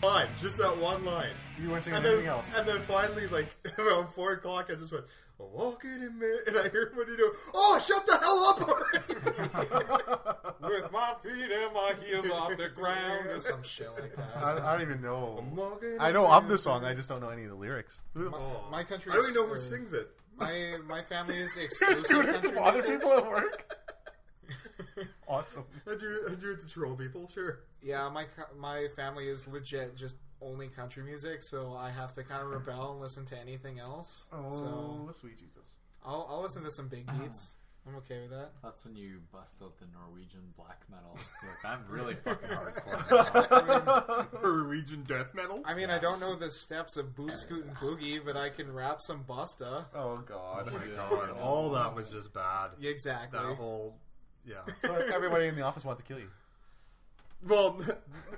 Fine, just that one line. You weren't singing And anything then, else. and then finally, like, around 4 o'clock, I just went, walking in there, and I heard what he do. Oh, shut the hell up already! With my feet and my heels off the ground or some shit like that. I don't even know. Walking I know in of there. the song. I just don't know any of the lyrics. My country. I don't even know who sings it. My family is You're exclusive doing it country to other music. people at work. Awesome. I do it to troll people, sure. Yeah, my family is legit just only country music, so I have to kind of rebel and listen to anything else. Oh, So sweet Jesus. I'll listen to some big beats. I'm okay with that. That's when you bust out the Norwegian black metal. Like, I'm really fucking hardcore. Norwegian death metal? I mean, I don't know the steps of Boot Scoot and Boogie, but I can rap some Busta. Oh, God. God, all that was just bad. Yeah, exactly. That whole... Yeah. So everybody in the office wanted to kill you. Well,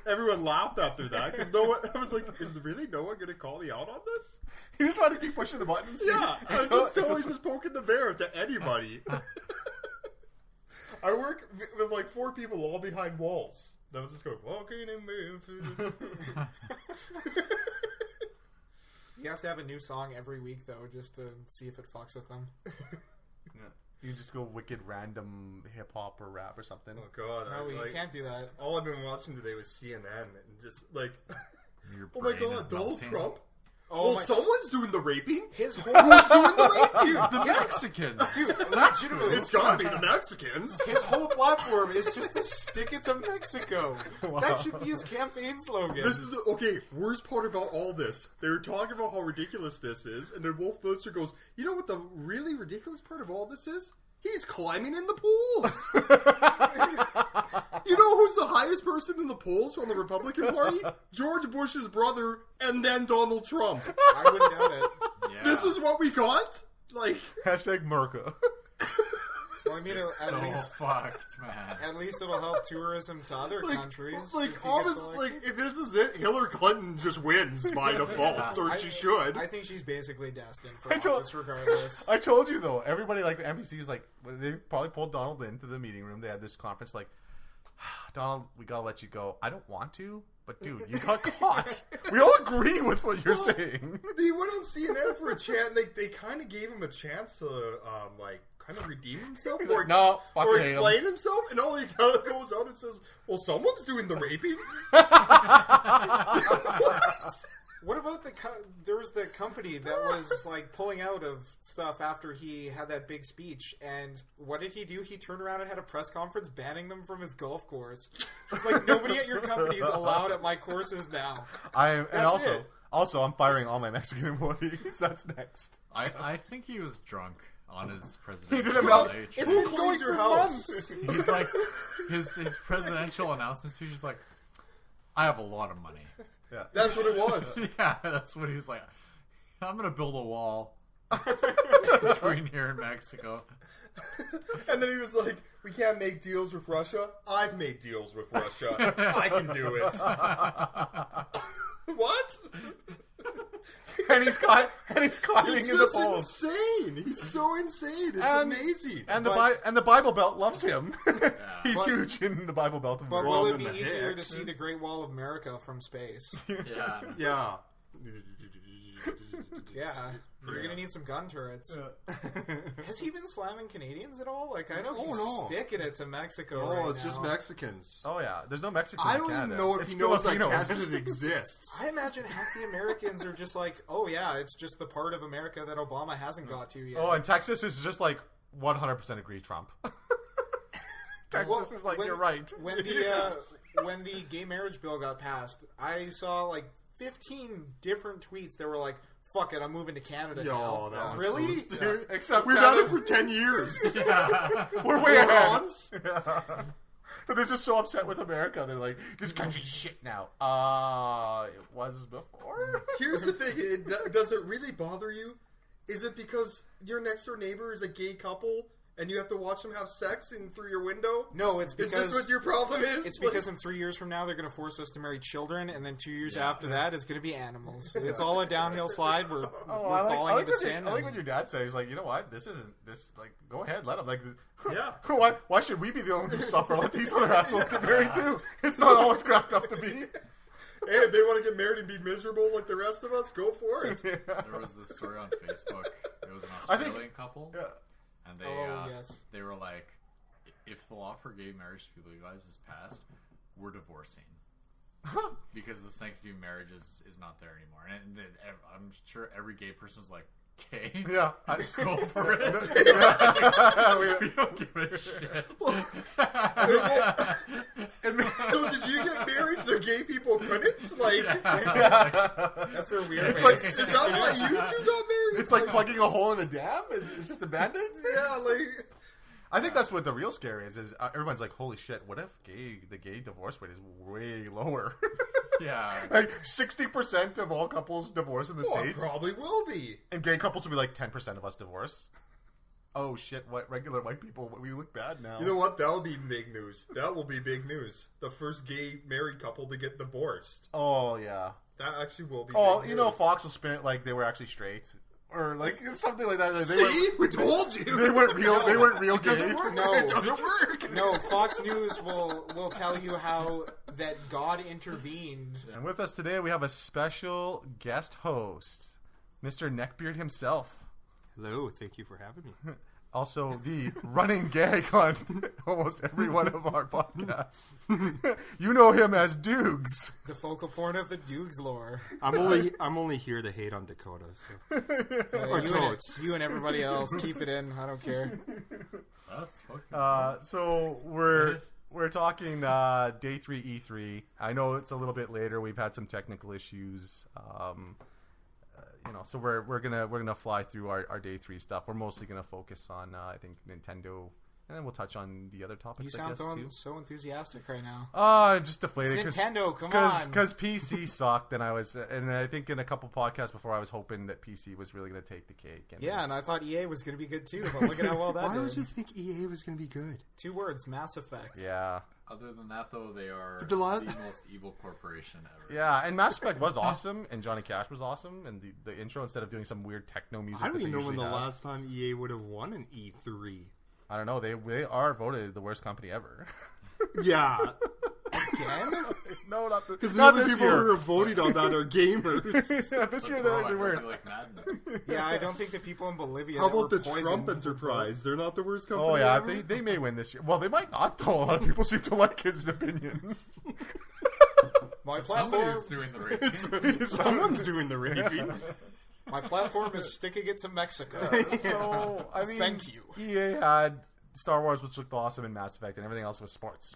everyone laughed after that because no one. I was like, "Is really no one going to call me out on this?" You just wanted to keep pushing the buttons. Yeah, I was just totally just poking the bear to anybody. I work with like 4 people all behind walls. That was just going walking in Memphis. You have to have a new song every week, though, just to see if it fucks with them. Yeah. You just go wicked random hip hop or rap or something. Oh God! No, you like, can't do that. all I've been watching today was CNN and just like, Your oh my brain God, is Donald melting. Trump. Oh Well, my- someone's doing the raping. His whole Who's doing the raping? The Mexicans! dude, legitimately, It's gotta be the Mexicans. his whole platform is just to stick it to Mexico. That should be his campaign slogan. This is the worst part about all this. They were talking about how ridiculous this is, and then Wolf Blitzer goes, "You know what the really ridiculous part of all this is? He's climbing in the polls." You know who's the highest person in the polls from the Republican Party? George Bush's brother, and then Donald Trump. I wouldn't doubt it. Yeah. This is what we got. Like, Hashtag Merca. Well, I mean, so fucked, man. at least it'll help tourism to other countries. like, if he all gets this, elected. like, if this is it, Hillary Clinton just wins by default, or she should. I think she's basically destined for I told- office regardless. I told you though, everybody like NBC's like they probably pulled Donald into the meeting room. They had this conference like, Donald, we gotta let you go. I don't want to, but dude, you got caught. We all agree with what you're saying. He went on CNN for a chance. They kind of gave him a chance to like kind of redeem himself He's or, like, "No, or fucking hate him." explain himself, and all he goes out and says, "Well, someone's doing the raping." What about there was the company that was like pulling out of stuff after he had that big speech, and what did he do? He turned around and had a press conference banning them from his golf course. It's like, nobody at your company is allowed at my courses now. That's it. Also, I'm firing all my Mexican employees. That's next. I think he was drunk on his presidential did a mouth- stage. It's been going for months. He's like, his presidential announcement speech is like, I have a lot of money. Yeah. That's what it was. Yeah, that's what he's like. I'm gonna build a wall between here and Mexico. And then he was like, "We can't make deals with Russia. I've made deals with Russia. I can do it." What? And he's climbing He's in the just polls. insane. He's so insane. It's amazing. And the Bible Belt loves him. He's huge in the Bible Belt. But Well, will it in be the easier to Hicks. see the Great Wall of America from space? Yeah. Yeah. Yeah. You're gonna need some gun turrets. Has he been slamming Canadians at all? Like, I know he's no. sticking it to Mexico. Oh, right it's just now. Mexicans. Oh yeah, there's no Mexicans. I in don't even Canada. know if It's he knows that Filipinos. Canada exists. I imagine half the Americans are just like, oh yeah, it's just the part of America that Obama hasn't got to yet. Oh, and Texas is just like 100% agree Trump. Texas Well, is like, when- you're right. When the gay marriage bill got passed, I saw like 15 different tweets that were like, "Fuck it, I'm moving to Canada Yo, now." that was Really? so stupid. Except We've had it for 10 years. we're way ahead. Morons. But they're just so upset with America. They're like, this country's shit now. It was before. Here's the thing. Does it really bother you? Is it because your next door neighbor is a gay couple and you have to watch them have sex in through your window? No, it's Is because this what your problem is? it's because in 3 years from now they're going to force us to marry children, and then 2 years after that is going to be animals. It's all a downhill slide. We're falling into sin. I like what your dad says. He's like, you know what? This isn't this. Like, go ahead, let him. Like, Yeah. Why should we be the only ones who suffer? Let these other assholes get married too. It's not all it's cracked up to be. Hey, if they want to get married and be miserable like the rest of us, go for it. There was this story on Facebook. It was an I think- Australian couple, Yeah. and yes. they were like, if the law for gay marriage to be legalized is passed, we're divorcing. Because the sanctity of marriage is not there anymore. And I'm sure every gay person was like, okay, Yeah. go for it. We don't give a shit. So did you get married so gay people couldn't? Like, That's their weird It's way. like- is that why you two got married? It's like plugging a hole in a dam. It's just abandoned. yeah, like I think that's what the real scare is everyone's like, holy shit, what if the gay divorce rate is way lower? Yeah. Like 60% of all couples divorce in the well, it States, probably will be. and gay couples will be like 10% of us divorce. Oh shit, what regular white people, we look bad now. You know what? That'll be big news. That will be big news. The first gay married couple to get divorced. Oh yeah. That actually will be. Oh, big you know, news. Fox will spin it like they were actually straight. Or like something like that. They See, we told you. They weren't real. They weren't real It doesn't gays. work. No. It doesn't work. No, Fox News will tell you how that God intervened. And with us today, we have a special guest host, Mr. Neckbeard himself. Hello, thank you for having me. Also, the running gag on almost every one of our podcasts. You know him as Dukes. The focal point of the Dukes lore. I'm only here to hate on Dakota. So. Or you, totes. and, you and everybody else, keep it in. I don't care. That's fucking So we're talking day 3 E3. I know it's a little bit later. We've had some technical issues. So we're gonna fly through our day 3 stuff. We're mostly gonna focus on I think Nintendo, and then we'll touch on the other topics. You sound I guess, too. so enthusiastic right now. I'm just deflated. It's Nintendo, come on. Because PC sucked, and I think in a couple podcasts before, I was hoping that PC was really going to take the cake. And Yeah, and I thought EA was going to be good too, but look at how well that Why did. would you think EA was going to be good? 2 words, Mass Effect. Yeah. Other than that, though, they are The the lot- most evil corporation ever. Yeah, and Mass Effect was awesome, and Johnny Cash was awesome, and the intro, instead of doing some weird techno music. I don't that even they know when the usually have. last time EA would have won an E3. I don't know. They are voted the worst company ever. Yeah, Again? No, not because the not only this people year. who are voting on that are gamers. Yeah, this year Bro, they I were. really like Madden. Yeah, I don't think the people in Bolivia How that were about the poisoned Trump would Enterprise? They're not the worst company. Oh yeah, ever? they may win this year. Well, they might not though. A lot of people seem to like his opinion. vote. My Somebody's platform, doing the rating. Someone's doing the raping. my platform is sticking it to Mexico. So I mean, Thank you. EA had Star Wars, which looked awesome, in Mass Effect, and everything else was sports,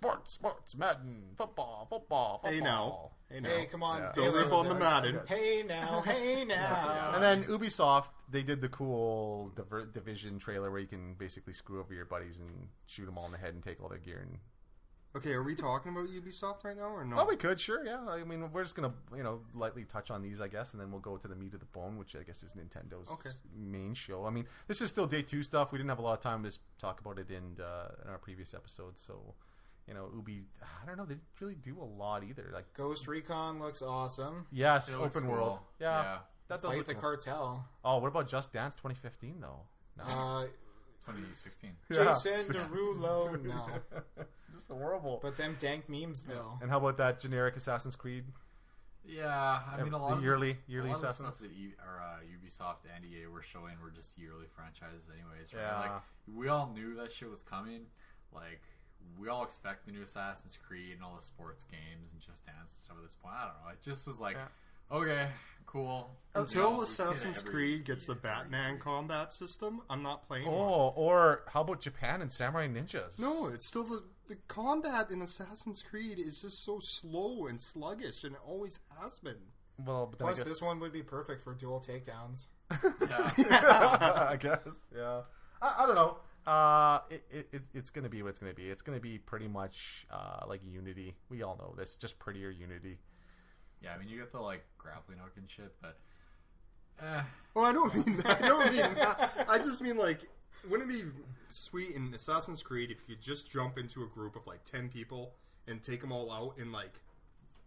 Madden, football. Hey now, hey now. Hey, come on. Yeah. Don't Taylor rip was on the there. Madden. Hey now, hey now. And then Ubisoft, they did the cool Division trailer where you can basically screw over your buddies and shoot them all in the head and take all their gear. And Okay, are we talking about Ubisoft right now or no? oh, we could, sure, yeah. I mean, we're just gonna lightly touch on these, I guess, and then we'll go to the meat of the bone, which I guess is Nintendo's main show. I mean, this is still day 2 stuff. We didn't have a lot of time to talk about it in our previous episodes, so Ubi, I don't know, they didn't really do a lot either. Like, Ghost Recon looks awesome. yes, It looks open cool. world, yeah. Yeah. That does Fight look the cool. cartel. Oh, what about Just Dance 2015 though? No. 2016. Jason Derulo, no. Just horrible. But them dank memes, though. And how about that generic Assassin's Creed? Yeah, I mean, a lot The of yearly a lot of the Assassins? stuff that Ubisoft and EA were showing were just yearly franchises, anyways. Right? Yeah. Like we all knew that shit was coming. Like we all expect the new Assassin's Creed and all the sports games and Just Dance and stuff at this point. I don't know. It just was like, okay, cool. Until We see that Assassin's every Creed gets the year, Batman every combat system, I'm not playing. Oh, or how about Japan and Samurai Ninjas? No, it's still the combat in Assassin's Creed is just so slow and sluggish, and it always has been. Well, but then Plus, I guess, this one would be perfect for dual takedowns. Yeah. I guess, yeah. I don't know. It's gonna be what it's gonna be. It's gonna be pretty much like Unity. We all know this, just prettier Unity. Yeah, I mean, you get the like grappling hook and shit, but Well, I don't mean that. I don't mean that. I just mean like, wouldn't it be sweet in Assassin's Creed if you could just jump into a group of like 10 people and take them all out in like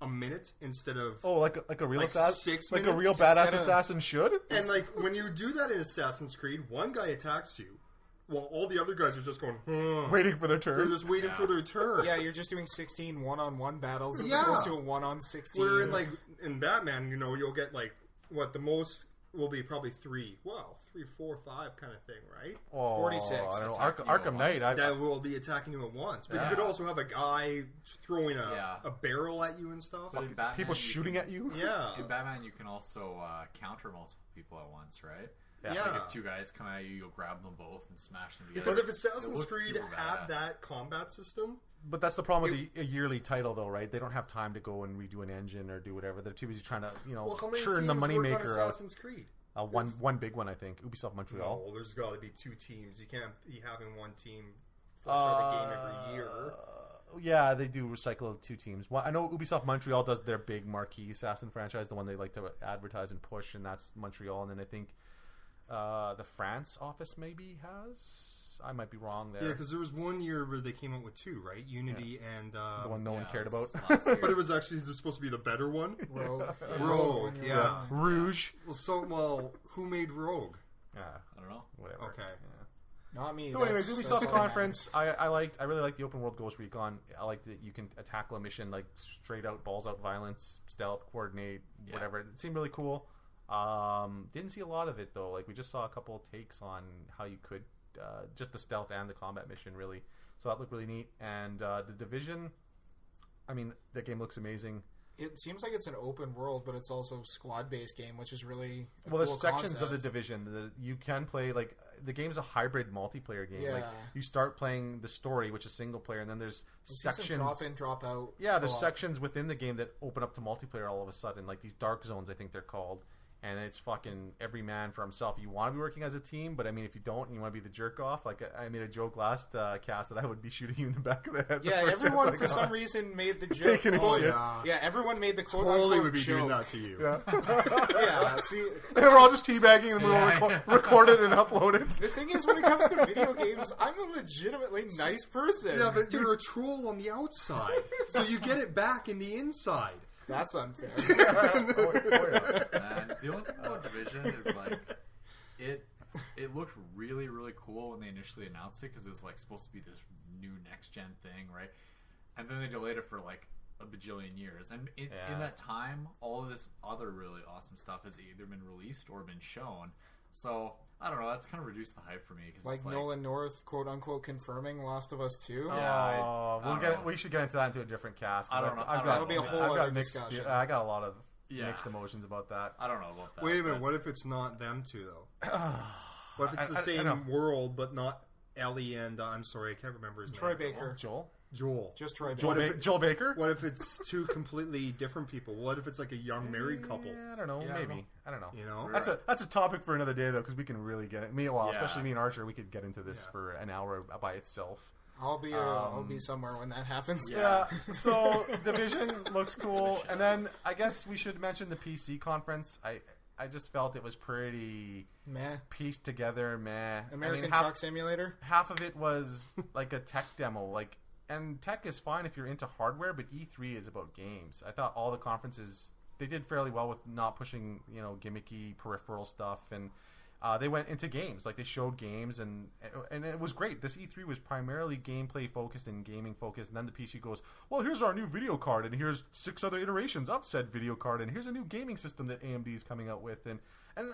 a minute instead of Oh, like a real Like assassin, 6 like a minutes real badass instead of- assassin should. And like when you do that in Assassin's Creed, one guy attacks you, while all the other guys are just going, Waiting for their they're turn. just waiting for their turn. Yeah, you're just doing 16 one-on-one battles as Yeah. opposed to a 1-on-16. Where in Batman, you'll get the most will be probably 3, 4, 5 kind of thing, right? Oh, 46. I don't know. Attacking you Arkham at Knight. once. That will be attacking you at once. But Yeah. you could also have a guy throwing Yeah. a barrel at you and stuff. But in Batman, People you shooting can, at you. Yeah. In Batman, you can also counter multiple people at once, right? Yeah. Like if 2 guys come at you, you'll grab them both and smash them together. Because if It Assassin's looks Creed super had badass. that combat system, But that's the problem with a yearly title, though, right? They don't have time to go and redo an engine or do whatever. They're too busy trying to, how many churn teams the work on moneymaker out. Assassin's Creed? One big one, I think. Ubisoft Montreal. No, there's got to be 2 teams. You can't be having one team flush out a game every year. Yeah, they do recycle 2 teams. Well, I know Ubisoft Montreal does their big marquee Assassin franchise, the one they like to advertise and push, and that's Montreal. And then I think the France office maybe has. I might be wrong there. Yeah, because there was one year where they came out with 2, right? Unity and the one no one cared it about. was last year. but it was actually supposed to be the better one. Rogue. Rogue, yeah. Rouge. Well, who made Rogue? Yeah, I don't know. whatever. Okay. Yeah. Not me. So anyways, That's Ubisoft all that conference. I really liked the open world Ghost Recon. I like that you can tackle a mission like straight out balls out violence, stealth, coordinate, Yeah. whatever. It seemed really cool. Didn't see a lot of it though. Like we just saw a couple takes on how you could just the stealth and the combat mission really. So that looked really neat. And the Division. I mean, that game looks amazing. It seems like it's an open world, but it's also squad-based game, which is really a Well, there's cool sections of the concept. Division. You can play like the game's a hybrid multiplayer game. Like Yeah. you start playing the story, which is single player, and then there's You see some sections. drop in, drop out. Yeah, there's co-op. sections within the game that open up to multiplayer all of a sudden, like these dark zones, I think they're called. And it's fucking every man for himself. You want to be working as a team, but I mean, if you don't and you want to be the jerk off, like I made a joke last cast that I would be shooting you in the back of the head. the Yeah, first everyone chance I for some got. reason made the joke. Taking a shit. Yeah, everyone made the quote Totally unquote would be joke. doing that to you. Yeah. Yeah, see, And we're all just teabagging and we'll record it and upload it. the thing is, when it comes to video games, I'm a legitimately nice person. Yeah, but you're a troll on the outside, so you get it back in the inside. That's unfair. And the only thing about Division is like it looked really really cool when they initially announced it because it was like supposed to be this new next gen thing, right? And then they delayed it for like a bajillion years, and in that time all of this other really awesome stuff has either been released or been shown. So I don't know, that's kind of reduced the hype for me because Like Nolan North, quote unquote, confirming Last of Us 2. Oh, I don't know. we should get into that into a different cast. I don't know. That'll be a whole I've got other mixed, discussion. I got a lot of Yeah. mixed emotions about that. I don't know about that. Wait a minute, but- what if it's not them two though? What if it's the I same know. world but not Ellie and I'm sorry, I can't remember his Troy name. Baker. Joel? Joel. Just Troy Joel, Baker. Joel Baker? What if it's 2 completely different people? What if it's like a young married couple? Yeah, I don't know. Yeah, I don't maybe. know. I don't know. You know? That's a topic for another day though, because we can really get it. Yeah. Especially me and Archer, we could get into this Yeah. for an hour by itself. I'll be somewhere when that happens. Yeah. So Division looks cool, and then I guess we should mention the PC conference. I just felt it was pretty Meh. pieced together. Meh. American half, Truck Simulator. half of it was like a tech demo, like. And tech is fine if you're into hardware, but E3 is about games. I thought all the conferences they did fairly well with not pushing gimmicky peripheral stuff, and they went into games. Like they showed games, and it was great. This E3 was primarily gameplay focused and gaming focused. And then the PC goes, well, here's our new video card, and here's 6 other iterations of said video card, and here's a new gaming system that AMD is coming out with, and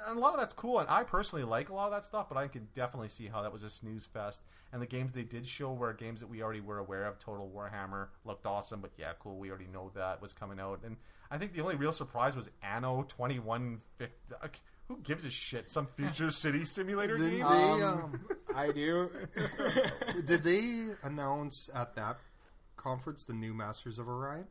a lot of that's cool, and I personally like a lot of that stuff, but I can definitely see how that was a snooze fest. And the games they did show were games that we already were aware of. Total Warhammer looked awesome, but yeah, cool, we already know that was coming out. And I think the only real surprise was Anno 2150. Who gives a shit? Some future city simulator Didn't game? they, I do. did they announce at that conference the new Masters of Orion?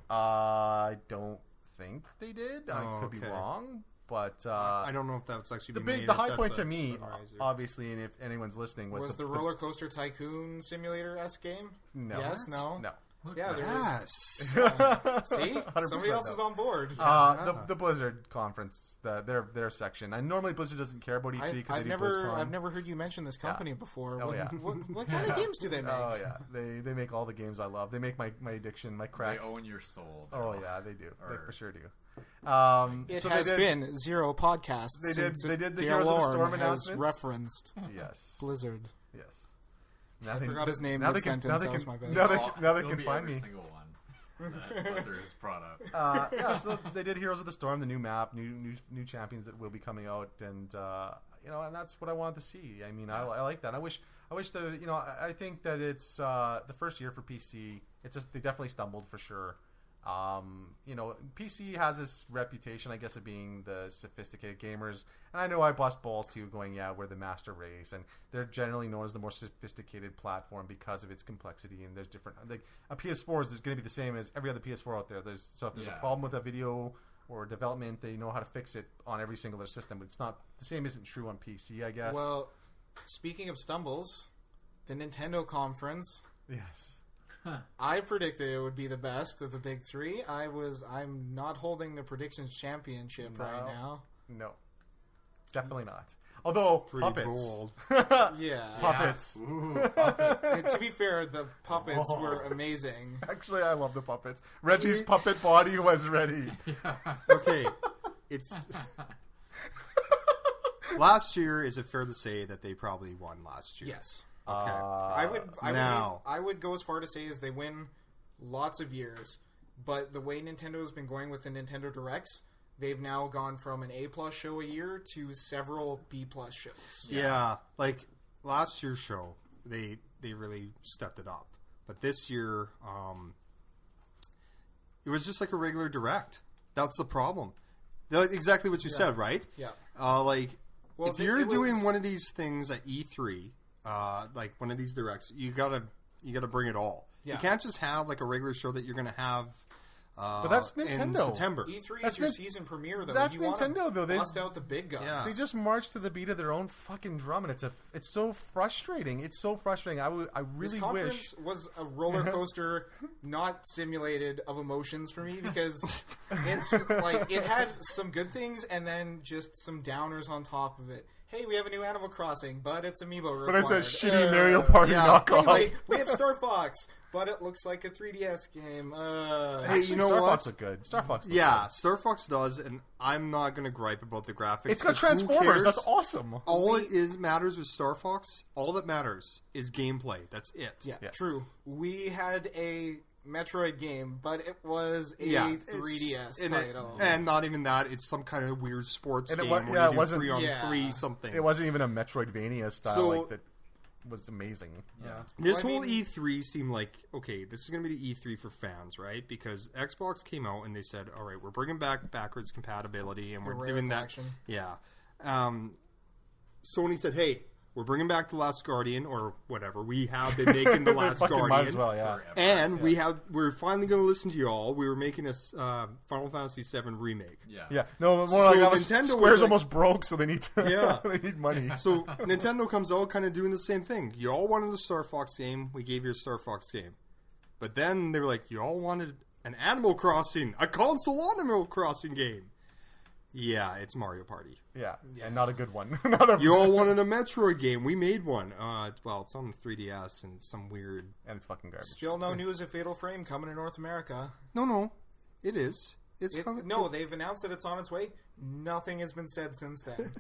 I don't think they did. I Oh, could be okay. wrong. But I don't know if that's actually the been big, made, the if high that's point a to me, fundraiser. obviously, and if anyone's listening, Was the Roller Coaster Tycoon Simulator-esque game? No. Yes? No? No. Yeah, there Yes. is. See? 100% Somebody else no. is on board. The Blizzard conference, their section. And normally Blizzard doesn't care about E3 because they do BlizzCon. I've never heard you mention this company before. Oh, what, yeah. what kind of games do they make? Oh yeah, they make all the games I love. They make my addiction, my crack. They own your soul. Oh yeah, they do. They Or- for sure do. It so has they did, been 0 podcasts. They did- since they did the Dale Heroes of the Lorne Storm has announcements. referenced Yes. Blizzard. Yes. Now I forgot his name Now they mid-sentence, can. Now they that was can. my bad. Now they It'll can be find every me. single one that Blizzard has brought up. Yeah, so they did Heroes of the Storm, the new map, new champions that will be coming out, and and that's what I wanted to see. I mean, I like that. I wish the I think that it's the first year for PC. It's just they definitely stumbled for sure. PC has this reputation, I guess, of being the sophisticated gamers, and I know I bust balls too, going, we're the master race, and they're generally known as the more sophisticated platform because of its complexity, and there's different, like, a PS4 is going to be the same as every other PS4 out there. So if there's a problem with a video or development, they know how to fix it on every single other system, but it's not, the same isn't true on PC, I guess. Well, speaking of stumbles, the Nintendo conference, yes. I predicted it would be the best of the big three. I'm not holding the predictions championship right now. No. Definitely not. Although, Pretty puppets. bold. Yeah. Puppets. Ooh, And to be fair, the puppets were amazing. Actually, I love the puppets. Reggie's puppet body was ready. Okay, it's last year. Is it fair to say that they probably won last year? Yes. Okay. I would go as far to say as they win lots of years, but the way Nintendo's been going with the Nintendo Directs, they've now gone from an A+ show a year to several B+ shows. Yeah, like last year's show, they really stepped it up. But this year, it was just like a regular direct. That's the problem. Like, exactly what you said, right? Yeah. Well, it you're was- doing one of these things at E3, like one of these directs, you gotta bring it all. Yeah. You can't just have like a regular show that you're gonna have. But that's in Nintendo. September. E3 That's is your Nin- season premiere, though. that's You wanna Nintendo, though. They- bust out the big guns. Yeah. They just march to the beat of their own fucking drum, and it's so frustrating. It's so frustrating. I This really conference wish. was a roller coaster, not simulated, of emotions for me because it had some good things and then just some downers on top of it. Hey, we have a new Animal Crossing, but it's amiibo required. But it's a shitty Mario Party yeah. knockoff. Hey, we have Star Fox, but it looks like a 3DS game. Hey, you know Star what? Fox look good. Star Fox. Look Yeah, good. Star Fox does, and I'm not gonna gripe about the graphics. It's got 'cause who Transformers. cares? That's awesome. All it is matters with Star Fox. All that matters is gameplay. That's it. Yeah, Yes. true. We had a Metroid game, but it was a Yeah, 3DS and title. and not even that. It's some kind of weird sports And it game wa- where yeah, you it do wasn't- 3-on-3 something. It wasn't even a Metroidvania style So- like that. Was amazing. yeah. This Well, I whole mean- E3 seemed like, okay, this is going to be the E3 for fans, right? Because Xbox came out and they said, all right, we're bringing back backwards compatibility and we're rare doing that. faction. Yeah. Sony said, hey, we're bringing back The Last Guardian or whatever. We have been making The Last Fucking Guardian. might as well, yeah. Forever. And we're finally going to listen to you all. We were making a Final Fantasy VII remake. Yeah. Yeah, no, more So like that was, Nintendo was Square's like- almost broke, so they need to, Yeah. they need money. So Nintendo comes out kind of doing the same thing. You all wanted the Star Fox game. We gave you a Star Fox game. But then they were like, you all wanted an Animal Crossing, a console Animal Crossing game. Yeah, it's Mario Party. Yeah, and not a good one. Not a, You all wanted a Metroid game. We made one. Well, it's on the 3DS and some weird... and it's fucking garbage. Still no news of Fatal Frame coming to North America. No. It is. It's coming. No, they've announced that it's on its way. Nothing has been said since then.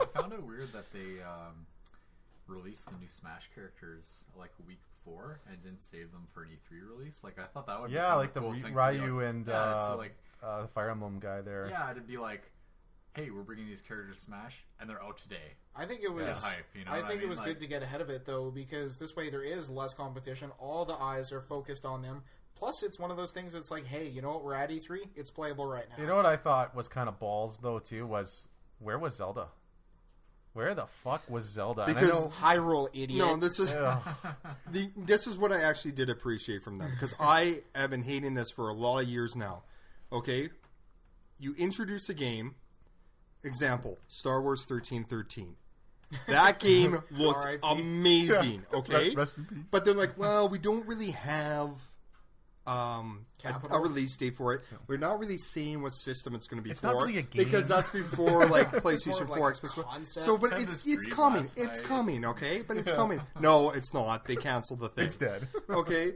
I found it weird that they released the new Smash characters like a week before and didn't save them for an E3 release. Like I thought that would be Yeah, kind of like a the cool thing to be Ryu like, and so like the Fire Emblem guy there. yeah, it'd be like, hey, we're bringing these characters to Smash and they're out today. I think it was. Yeah, hype, you know I what think I it mean? was Like- good to get ahead of it though, because this way there is less competition. All the eyes are focused on them. Plus, it's one of those things that's like, hey, you know what? We're at E3. It's playable right now. You know what I thought was kind of balls though too was where was Zelda? Where the fuck was Zelda? And I Because- know- Hyrule, idiot. No, this is... Ugh. This is what I actually did appreciate from them, because I have been hating this for a lot of years now. Okay, you introduce a game. Example: Star Wars 1313. That game looked R.I.P. amazing. Okay, Rest in peace. but they're like, well, we don't really have a Capital? release date for it. We're not really saying what system it's going to be It's for. not really a game. because that's before like PlayStation More of 4, like a Xbox One. concept. So, but Sent it's this dream coming. last It's night. coming. Okay, but it's coming. No, it's not. They canceled the thing. It's dead. Okay,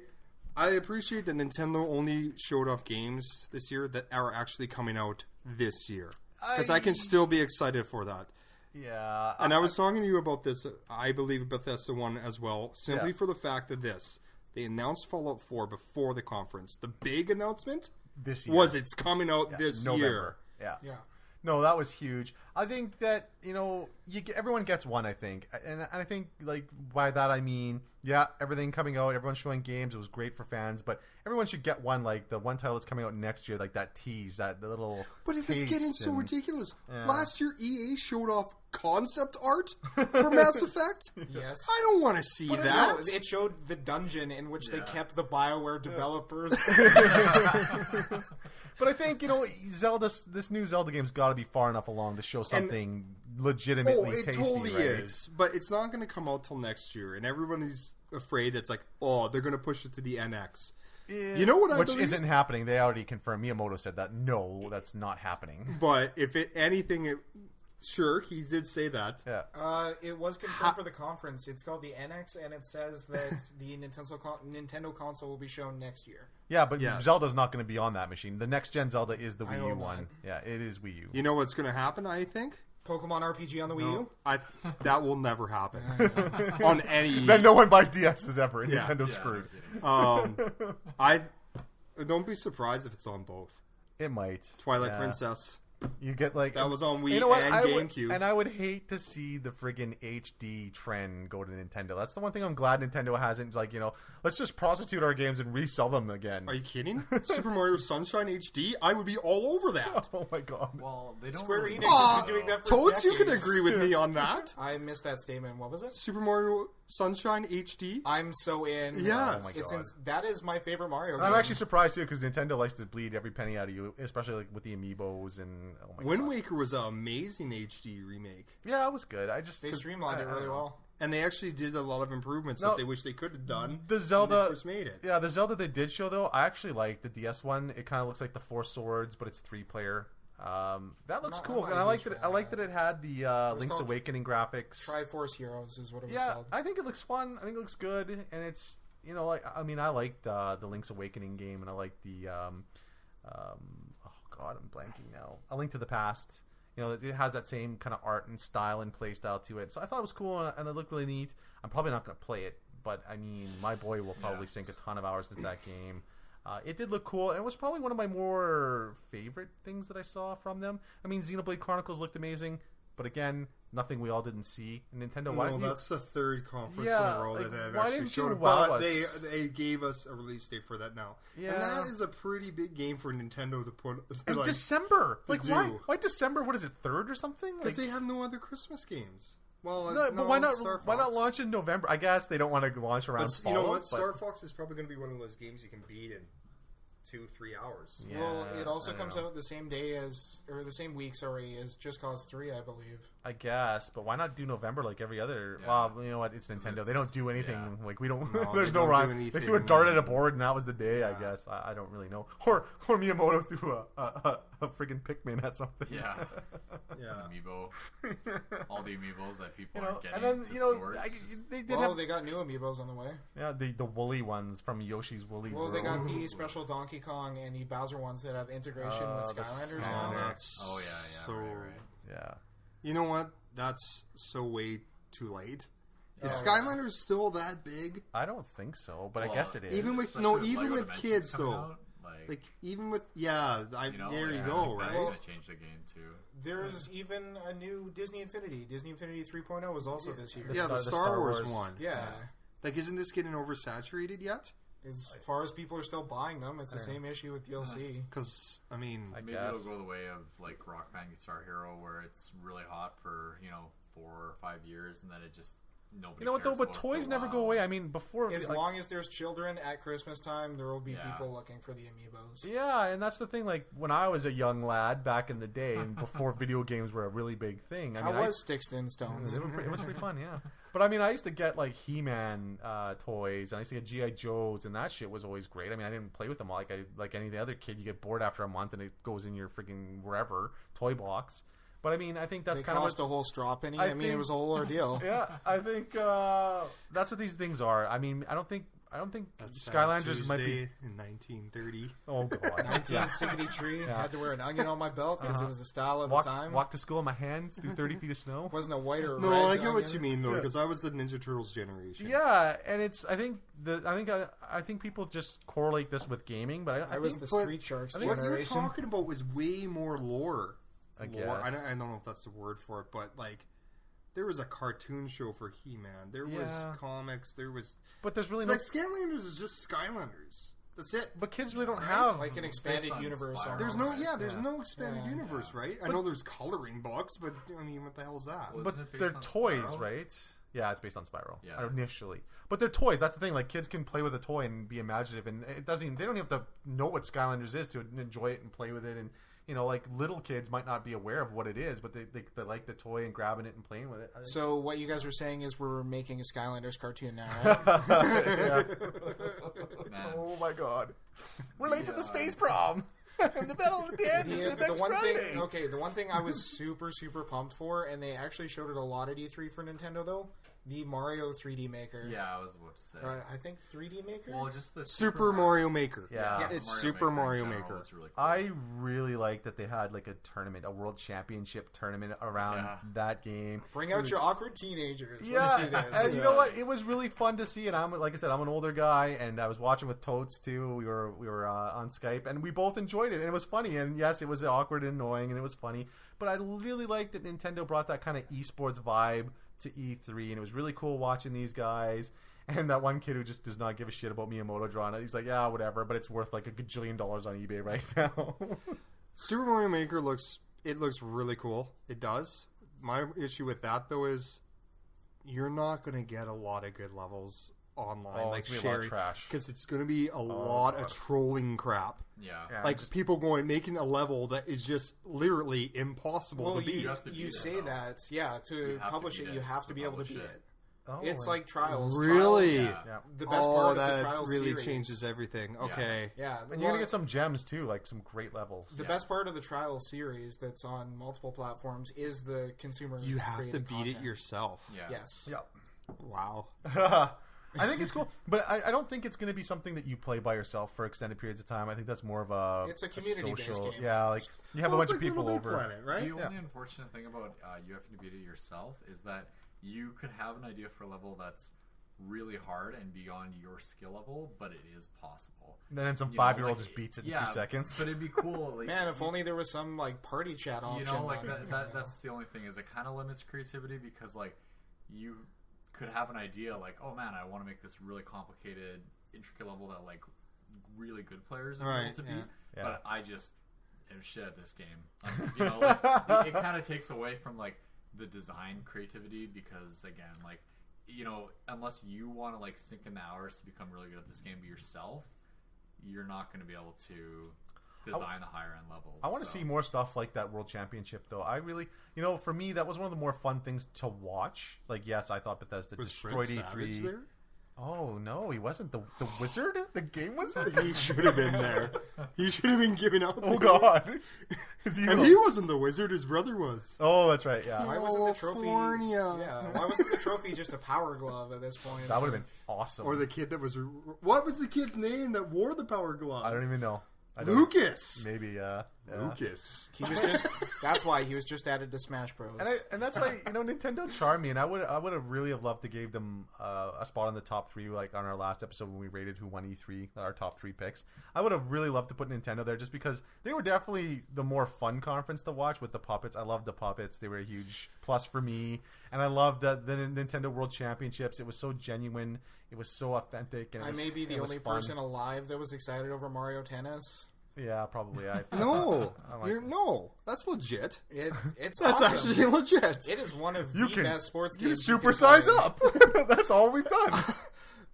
I appreciate that Nintendo only showed off games this year that are actually coming out this year. Because I can still be excited for that. Yeah. And I was talking to you about this, I believe Bethesda one as well, simply Yeah. for the fact that they announced Fallout 4 before the conference. The big announcement this year was it's coming out this November. year. Yeah. Yeah. No, that was huge. I think that everyone gets one. I think, and I think like by that I mean everything coming out, everyone's showing games. It was great for fans, but everyone should get one. Like the one title that's coming out next year, like that tease, the little. But it was taste getting so and- ridiculous. Yeah. Last year, EA showed off concept art for Mass Effect. Yes. I don't want to see No, that. it showed the dungeon in which they Yeah. kept the BioWare developers. But I think this new Zelda game's got to be far enough along to show something legitimately Oh, it tasty, totally right? is. But it's not going to come out till next year, and everybody's afraid it's like, oh, they're going to push it to the NX. You know what I Which believe? isn't happening. They already confirmed. Miyamoto said that. No, that's not happening. But if anything, sure, he did say that. Yeah. It was confirmed for the conference. It's called the NX, and it says that the Nintendo console will be shown next year. Yeah, but Yes. Zelda's not going to be on that machine. The next gen Zelda is the I Wii U hope one. not. Yeah, it is Wii U. You know what's going to happen, I think? Pokemon RPG on the Wii U? That will never happen. On any... Then no one buys DSs ever, and Yeah. Nintendo's Yeah, screwed. no kidding. Don't be surprised if it's on both. It might. Twilight Yeah. Princess. You get like That was on Wii you know what? and I would- GameCube. and I would hate to see the friggin' HD trend go to Nintendo. That's the one thing I'm glad Nintendo hasn't let's just prostitute our games and resell them again. Are you kidding? Super Mario Sunshine HD? I would be all over that. Oh my god. Well, they don't Square really Enix has been doing that for Toads, you can decades. agree with me on that. I missed that statement. What was it? Super Mario Sunshine HD? I'm so in. Yes. Oh my It's God. that is my favorite Mario And game. I'm actually surprised too because Nintendo likes to bleed every penny out of you, especially like with the amiibos and oh my Wind god. Waker was an amazing HD remake. Yeah, it was good. I just They streamlined it really well. And they actually did a lot of improvements No, that they wish they could have done the when they Zelda first made it. Yeah, the Zelda they did show though, I actually like the DS one. It kind of looks like the Four Swords, but it's 3-player. That looks I'm cool, not and I a like huge that. fan I like of that it had the Link's called Awakening graphics. Triforce Heroes is what it was Yeah, called. I think it looks fun. I think it looks good, and it's I liked the Link's Awakening game, and I like the oh god, I'm blanking now. A Link to the Past. It has that same kind of art and style and play style to it. So I thought it was cool and it looked really neat. I'm probably not going to play it, but I mean, my boy will probably sink a ton of hours into that game. It did look cool, and it was probably one of my more favorite things that I saw from them. I mean, Xenoblade Chronicles looked amazing, but again, nothing we all didn't see. Nintendo, why No, didn't you? that's the third conference Yeah, in a row like, that they've why actually didn't you showed it. wow But us? they gave us a release date for that now. Yeah. And that is a pretty big game for Nintendo to put. In December, to like why? do. Why December? What is it, 3rd or something? Because Like, they have no other Christmas games. Well, no, but why not? Star Why not Fox. launch in November? I guess they don't want to launch around. But you know Fallout, what? but- Star Fox is probably going to be one of those games you can beat in 2-3 hours. Yeah, Well, it also I don't comes know. out the same day as as Just Cause 3, I believe. I guess, but why not do November like every other? Well, you know what? It's Nintendo. They don't do anything. yeah. Like we don't. No, there's they no don't do rhyme. They anything. threw a dart at a board, and that was the day. I guess. I don't really know. Or Miyamoto threw a friggin' Pikmin at something. Yeah. Yeah. Amiibo. All the amiibos that people You know, aren't getting. and then to you know, stores. they did Well, have they got new amiibos on the way. the woolly ones from Yoshi's Woolly Well, World. they got the special Donkey Kong and the Bowser ones that have integration with the Skylanders Sky- now. That's Oh, yeah, so. right. Yeah. You know what? That's so way too late. Is Oh, Skylanders still that big? I don't think so, but I Well, guess it is. Even with- Such no, a even Lego with Dimensions kids, coming though. out, Like even with there you I go, think right? That's gonna change the game too. There's even a new Disney Infinity. Disney Infinity 3.0 was also this year. Yeah, the the Star Star Wars Wars. one. Yeah. Like, isn't this getting oversaturated yet? As far as people are still buying them, it's the same issue with DLC. Because I mean, I Maybe guess. it'll go the way of like Rock Band Guitar Hero, where it's really hot for 4 or 5 years, and then it just nobody. You know what though? cares But about it for a toys never go while. away. I mean, before As like, long as there's children at Christmas time, there will be Yeah. people looking for the amiibos. yeah, and that's the thing. Like when I was a young lad back in the day, and before video games were a really big thing. I How mean, was Sticks and Stones? it was pretty fun, yeah. But I mean, I used to get like He-Man toys, and I used to get GI Joes, and that shit was always great. I mean, I didn't play with them all like any of the other kid. You get bored after a month, and it goes in your freaking wherever toy box. But I mean, I think that's They kind of cost a whole straw penny. I I mean, it think- was a whole ordeal. yeah, I think that's what these things are. I mean, I don't think I don't think That's Skylanders might be. Tuesday in 1930. Oh god. 19 sickety tree. Had to wear an onion on my belt because it was the style of the time. Walk to school in my hands through 30 feet of snow. Wasn't a white or No, red I get what onion. you mean though, because I was the Ninja Turtles generation. Yeah, and it's. I think people just correlate this with gaming, but I was think, the but Street Sharks What you're generation. talking about was way more lore. I Lore. guess. I don't know if that's the word for it, but like, there was a cartoon show for He-Man. There was Yeah. comics. There was But there's really like no. Skylanders is just Skylanders. That's it. But kids really don't Right? have. Like an expanded Based on universe. Spiral. There's no there's Yeah. no expanded Yeah. universe, right? I know there's coloring books, but I mean, what the hell is that? Well, But Isn't it based they're on toys, Spiral? right? Yeah, it's based on Spiral. Yeah. Initially, but they're toys. That's the thing. Like kids can play with a toy and be imaginative, and it doesn't. Even, they don't even have to know what Skylanders is to enjoy it and play with it. And like little kids might not be aware of what it is, but they like the toy and grabbing it and playing with it. I think- So what you guys were saying is we're making a Skylanders cartoon now, right? Yeah. Man. Oh my god, we're late to the Yeah. space prom. The battle of the end is next Friday. the one thing I was super pumped for, and they actually showed it a lot at E3 for Nintendo though, the Mario 3D Maker. Yeah, I was about to say. I think 3D Maker. Well, just the Super Mario Maker. Yeah. Yes. It's Super Mario Maker. Was really cool. I really like that they had like a tournament, a world championship tournament around Yeah. that game. Bring out your awkward teenagers. Yeah, Let's do this. and you know what? It was really fun to see, and like I said, I'm an older guy, and I was watching with Totes too. We were on Skype, and we both enjoyed it, and it was funny. And yes, it was awkward and annoying, and it was funny. But I really liked that Nintendo brought that kind of esports vibe to E3, and it was really cool watching these guys. And that one kid who just does not give a shit about Miyamoto drawing it, he's like, yeah, whatever, but it's worth like $1 gajillion on eBay right now. Super Mario Maker looks really cool. It does. My issue with that though is you're not going to get a lot of good levels online, Oh, like it's gonna be a lot of sharing, trash. because it's going to be a lot of trolling crap. Yeah. Yeah. Like just- people making a level that is just literally impossible Well, to beat. you, have to you beat it, say though. that, yeah. To You have to publish beat it, it you have to be able to publish beat it. it. Oh, It's and- like Trials. Really? Trials, Yeah. the best part of the that Trials really series. changes everything. Okay. Yeah, and you're gonna get some gems too, like some great levels. The best part of the Trials series that's on multiple platforms is the consumer. You have to created beat content. it yourself. Yeah. Yes. Yep. Wow. I think it's cool, but I don't think it's going to be something that you play by yourself for extended periods of time. I think that's more of a It's a community-based social, game. Yeah, like you have Well, a it's bunch of like people Little Big over. Planet, right? The Yeah. only unfortunate thing about you having to beat it yourself is that you could have an idea for a level that's really hard and beyond your skill level, but it is possible. And then some You know, 5-year-old like, just beats it in yeah, 2 seconds. But it'd be cool. Like, Man, if only there was some like party chat option. you know, like on- that's the only thing is it kind of limits creativity because like you could have an idea like, oh man, I want to make this really complicated, intricate level that like really good players are able Right, to yeah. beat, Yeah. but I just am shit at this game. You know, like, it kind of takes away from like the design creativity because again, like you know, unless you want to like sink in the hours to become really good at this game by yourself, you're not going to be able to design the higher end levels. I want to so. see more stuff like that World Championship, though. I really, for me, that was one of the more fun things to watch. Like, yes, I thought Bethesda Was destroyed Fred E3. Savage there? Oh no, he wasn't the wizard, the game wizard. He should have been there. He should have been giving out. Oh the- God, is he? And he wasn't the wizard. His brother was. Oh, that's right. Yeah, Why wasn't the trophy? California. Yeah. Why wasn't the trophy just a power glove at this point? that would have been awesome. Or the kid that was. What was the kid's name that wore the power glove? I don't even know. I don't- Lucas. Maybe, yeah. Lucas. He was just. That's why he was just added to Smash Bros. And that's why Nintendo charmed me, and I would have really have loved to give them a spot in the top 3, like on our last episode when we rated who won E3, our top 3 picks. I would have really loved to put Nintendo there just because they were definitely the more fun conference to watch with the puppets. I loved the puppets; they were a huge plus for me, and I loved the Nintendo World Championships. It was so genuine, it was so authentic, and it I was, may be the it was only fun. person alive that was excited over Mario Tennis. Yeah, probably. No, I like- no, that's legit. It's That's awesome. actually legit. It is one of You the can best sports you games. can supersize play. up. That's all we've done.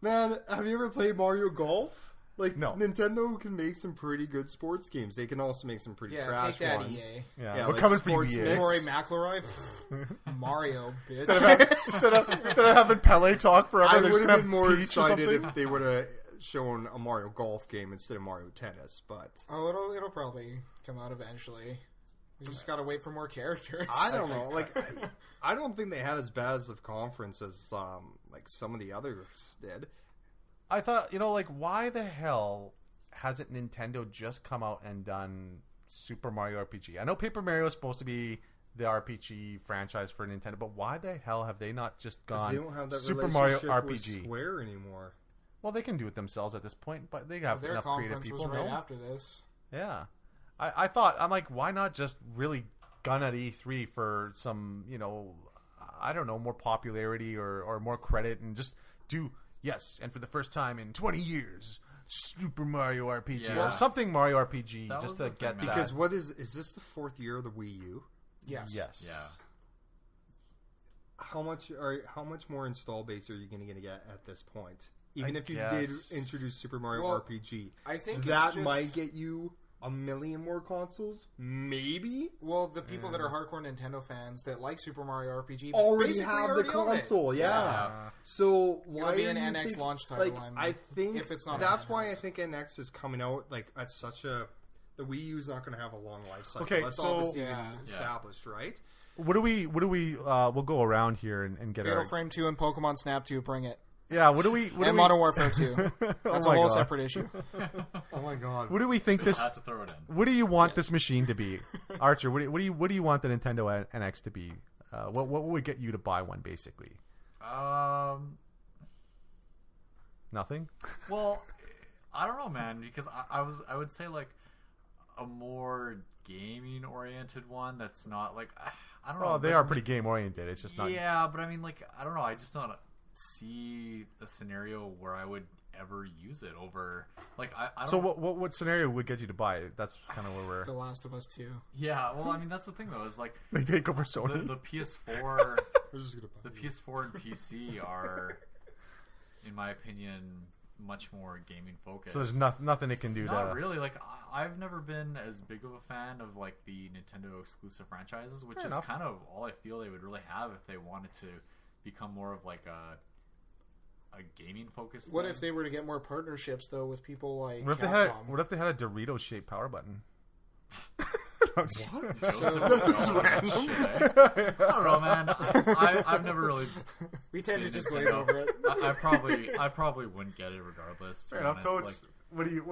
Man, have you ever played Mario Golf? Like, No. Nintendo can make some pretty good sports games. They can also make some pretty Yeah, trash take that, ones. EA. Yeah, Yeah, we're like coming for you, sports EA. mix. Rory McIlroy, Mario, bitch. instead of having Pele talk forever, I they're would just have gonna been more Peach or excited something. if they would have shown a Mario Golf game instead of Mario Tennis, but Oh, it'll probably come out eventually. You just gotta wait for more characters. I don't know. Like, I don't think they had as bad as of conference as like some of the others did. I thought, like, why the hell hasn't Nintendo just come out and done Super Mario RPG? I know Paper Mario is supposed to be the RPG franchise for Nintendo, but why the hell have they not just gone They don't have that Super Mario relationship with RPG? Square anymore. Well, they can do it themselves at this point, but they have Their enough creative conference people. was right No? after this. Yeah. I thought, I'm like, why not just really gun at E3 for some, I don't know, more popularity or more credit and just do, yes, and for the first time in 20 years, Super Mario RPG Yeah. or something Mario RPG That just was to the get thing, that. Because what is this the 4th year of the Wii U? Yes. Yes. Yeah. How much more install base are you going to get at this point? Even I if you guess. did introduce Super Mario Well, RPG, I think that it's just, might get you a million more consoles, maybe. Well, the people that are hardcore Nintendo fans that like Super Mario RPG Already basically have the already own it. console, yeah. Yeah. So why It'll be are an you NX taking- launch title, Like, I'm- I think if it's not that's an why I NX. think NX is coming out like at such a. The Wii U is not going to have a long life cycle. Okay, That's so- obviously Yeah. established, right? What do we we'll go around here and get Fatal our Frame 2 and Pokemon Snap 2, bring it. yeah. What do we And Modern Warfare 2. That's Oh a my whole God. separate issue. Oh my god! What do we think this? Had to throw it in. What do you want this machine to be, Archer? What do you want the Nintendo NX to be? What would get you to buy one? Basically, nothing. Well, I don't know, man, because I would say like a more gaming oriented one that's not like I don't know. Well, they but- are pretty game oriented. It's just not. Yeah, but I mean, like I don't know. I just don't see a scenario where I would ever use it over like I don't. So what scenario would get you to buy it? That's kind of where The Last of Us 2. Yeah, well, I mean that's the thing though is like they take over Sony. the PS4. I was just gonna buy The it. PS4 and PC are, in my opinion, much more gaming focused. So there's nothing it can do Not to. really. Like I've never been as big of a fan of like the Nintendo exclusive franchises, which Fair is enough. kind of all I feel they would really have if they wanted to become more of like a gaming focused. What if they were to get more partnerships, though, with people like What if Capcom? they had a Dorito shaped power button? What? I don't know, man. I've never really. We tend to been just Nintendo. glaze over it. I probably wouldn't get it regardless. to Fair be enough. honest. So what do you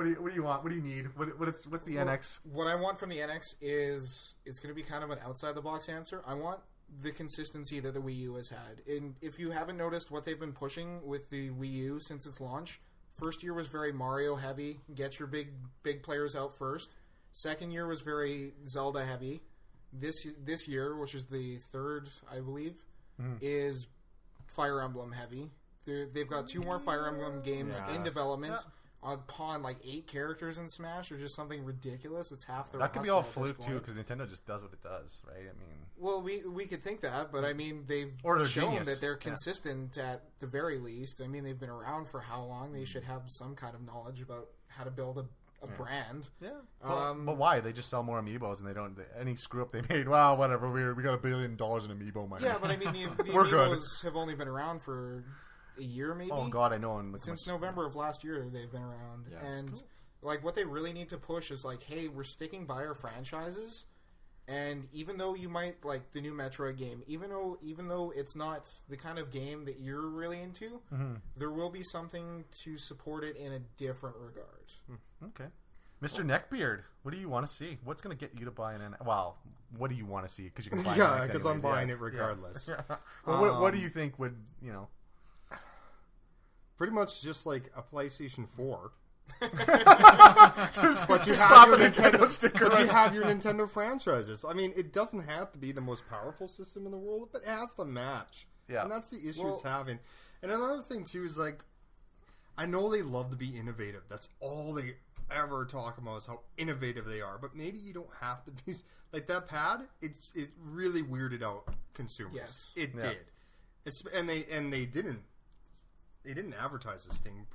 want? What do you need? What's the NX? What I want from the NX is it's going to be kind of an outside the box answer. I want the consistency that the Wii U has had. And if you haven't noticed what they've been pushing with the Wii U since its launch, first year was very Mario heavy. Get your big players out first. Second year was very Zelda heavy. This year, which is the third, I believe, is Fire Emblem heavy. They've got 2 more Fire Emblem games in development. Upon like 8 characters in Smash, or just something ridiculous. It's half the That could be roster all at this fluke too, point. because Nintendo just does what it does, right? I mean, Well, we could think that, but I mean, they've Or they're shown genius. that they're Yeah. consistent at the very least. I mean, they've been around for how long? They should have some kind of knowledge about how to build a brand. yeah. Well, Um, but why? They just sell more amiibos, and they don't. Any screw up they made, well, whatever. We got $1 billion in amiibo money. Yeah, but I mean, the We're good. Amiibos have only been around for a year, maybe. Oh God, I know. And look how Since much- November of last year, they've been around, Yeah. and like what they really need to push is like, hey, we're sticking by our franchises, and even though you might like the new Metroid game, even though it's not the kind of game that you're really into, there will be something to support it in a different regard. Okay. Mr. Neckbeard, what do you want to see? What's going to get you to buy an NX? Well, what do you want to see? Because you can buy an Yeah, NX because I'm anyways, buying yes. it regardless. Yeah. Well, what do you think would, Pretty much just like a PlayStation 4. just But you slap have a your Nintendo sticker But on you have your Nintendo franchises. I mean, it doesn't have to be the most powerful system in the world, but it has to match. Yeah. And that's the issue Well- it's having. And another thing, too, is like, I know they love to be innovative. That's all they ever talk about is how innovative they are. But maybe you don't have to be. Like that pad, it really weirded out consumers. Yes. It Yeah. did. They didn't advertise this thing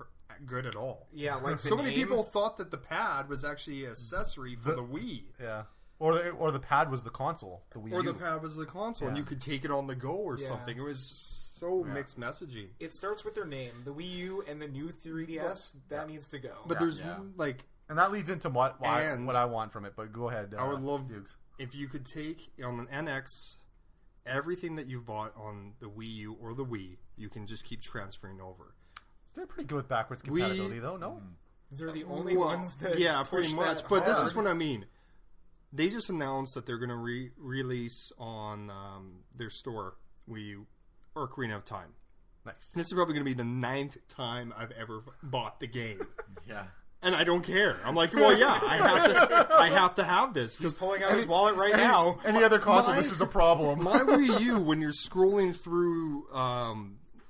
good at all. Yeah, like So the many name- people thought that the pad was actually an accessory for the Wii. Yeah. Or the pad was the console, the Wii Or the U. pad was the console, and Yeah. you could take it on the go or Yeah. something. It was so mixed messaging. It starts with their name, the Wii U and the new 3DS. That needs to go. But there's Yeah. like, And that leads into what And- I want from it. But go ahead. I would love Dukes. if you could take on an NX everything that you've bought on the Wii U or the Wii, you can just keep transferring over. They're pretty good with backwards compatibility, though. No, They're the only Well, ones that yeah, push pretty much. that But this hard. is what I mean. They just announced that they're going to release on their store Wii U Ocarina of Time. nice. This is probably going to be the 9th time I've ever bought the game. Yeah. And I don't care. I'm like, well, yeah, I have to have this. He's pulling out his wallet right now. Any other console, this is a problem. My Wii U, when you're scrolling through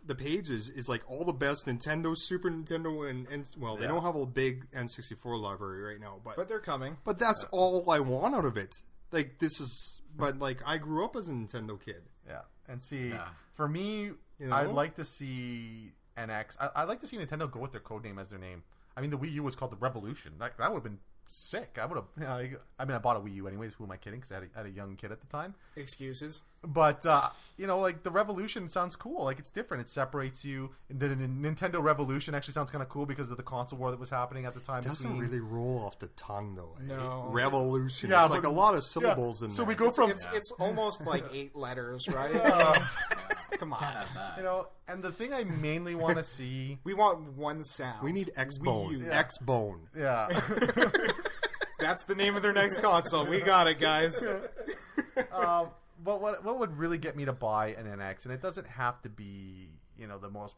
the pages, is like all the best Nintendo, Super Nintendo, and well, they Yeah. don't have a big N64 library right now, But they're coming. but that's all I want out of it. Like this is, but like I grew up as a Nintendo kid. Yeah, and see, Yeah. for me, You know? I'd like to see NX. I'd like to see Nintendo go with their code name as their name. I mean, the Wii U was called the Revolution. That would have been sick. I would have. I mean, I bought a Wii U anyways. Who am I kidding? Because I had a young kid at the time. Excuses. But like the Revolution sounds cool. Like it's different. It separates you. The Nintendo Revolution actually sounds kind of cool because of the console war that was happening at the time. Doesn't between- really roll off the tongue though. Eh? No. Revolution. Yeah, it's like but- a lot of syllables in So there. we go from It's almost like 8 letters, right? Come on. Can't have that. and the thing I mainly want to see. We want one sound. We need Wii X-Bone. U. X-Bone. Yeah. That's the name of their next console. We got it, guys. But what would really get me to buy an NX, and it doesn't have to be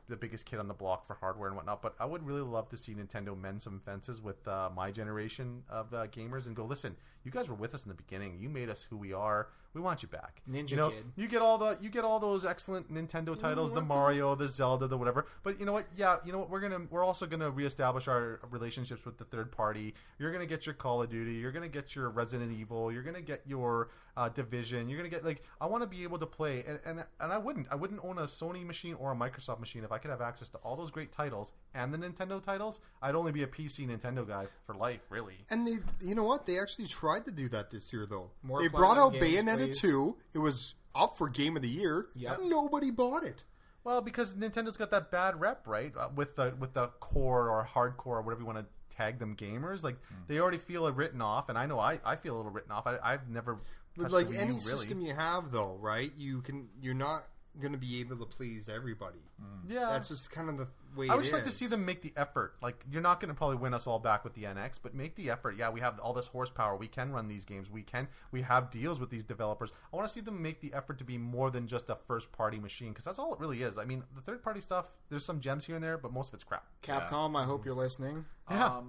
the biggest kid on the block for hardware and whatnot, but I would really love to see Nintendo mend some fences with my generation of gamers and go, listen, you guys were with us in the beginning. You made us who we are. We want you back. Ninja Kid. You get all those excellent Nintendo titles, the Mario, the Zelda, the whatever. But you know what? Yeah, you know what? We're also gonna reestablish our relationships with the third party. You're gonna get your Call of Duty. You're gonna get your Resident Evil. You're gonna get your Division. You're gonna get I want to be able to play, and I wouldn't own a Sony machine or a Microsoft machine if I could have access to all those great titles and the Nintendo titles. I'd only be a PC Nintendo guy for life, really. And they, you know what? They actually tried to do that this year, though. More They brought out Platinum Games, Bayonetta please. 2. It was up for Game of the Year. Yep. Nobody bought it. Well, because Nintendo's got that bad rep, right? With the core or hardcore or whatever you want to tag them gamers, like they already feel written off, and I know I feel a little written off. I've never But touched like the Wii U, any really. system you have, though, right? You're not going to be able to please everybody. Yeah, That's just kind of the way. I would just like to see them make the effort. Like, you're not going to probably win us all back with the NX, but make the effort. Yeah, we have all this horsepower. We can run these games. We have deals with these developers. I want to see them make the effort to be more than just a first-party machine, because that's all it really is. I mean, the third-party stuff, there's some gems here and there, but most of it's crap. Capcom, I hope you're listening. Yeah.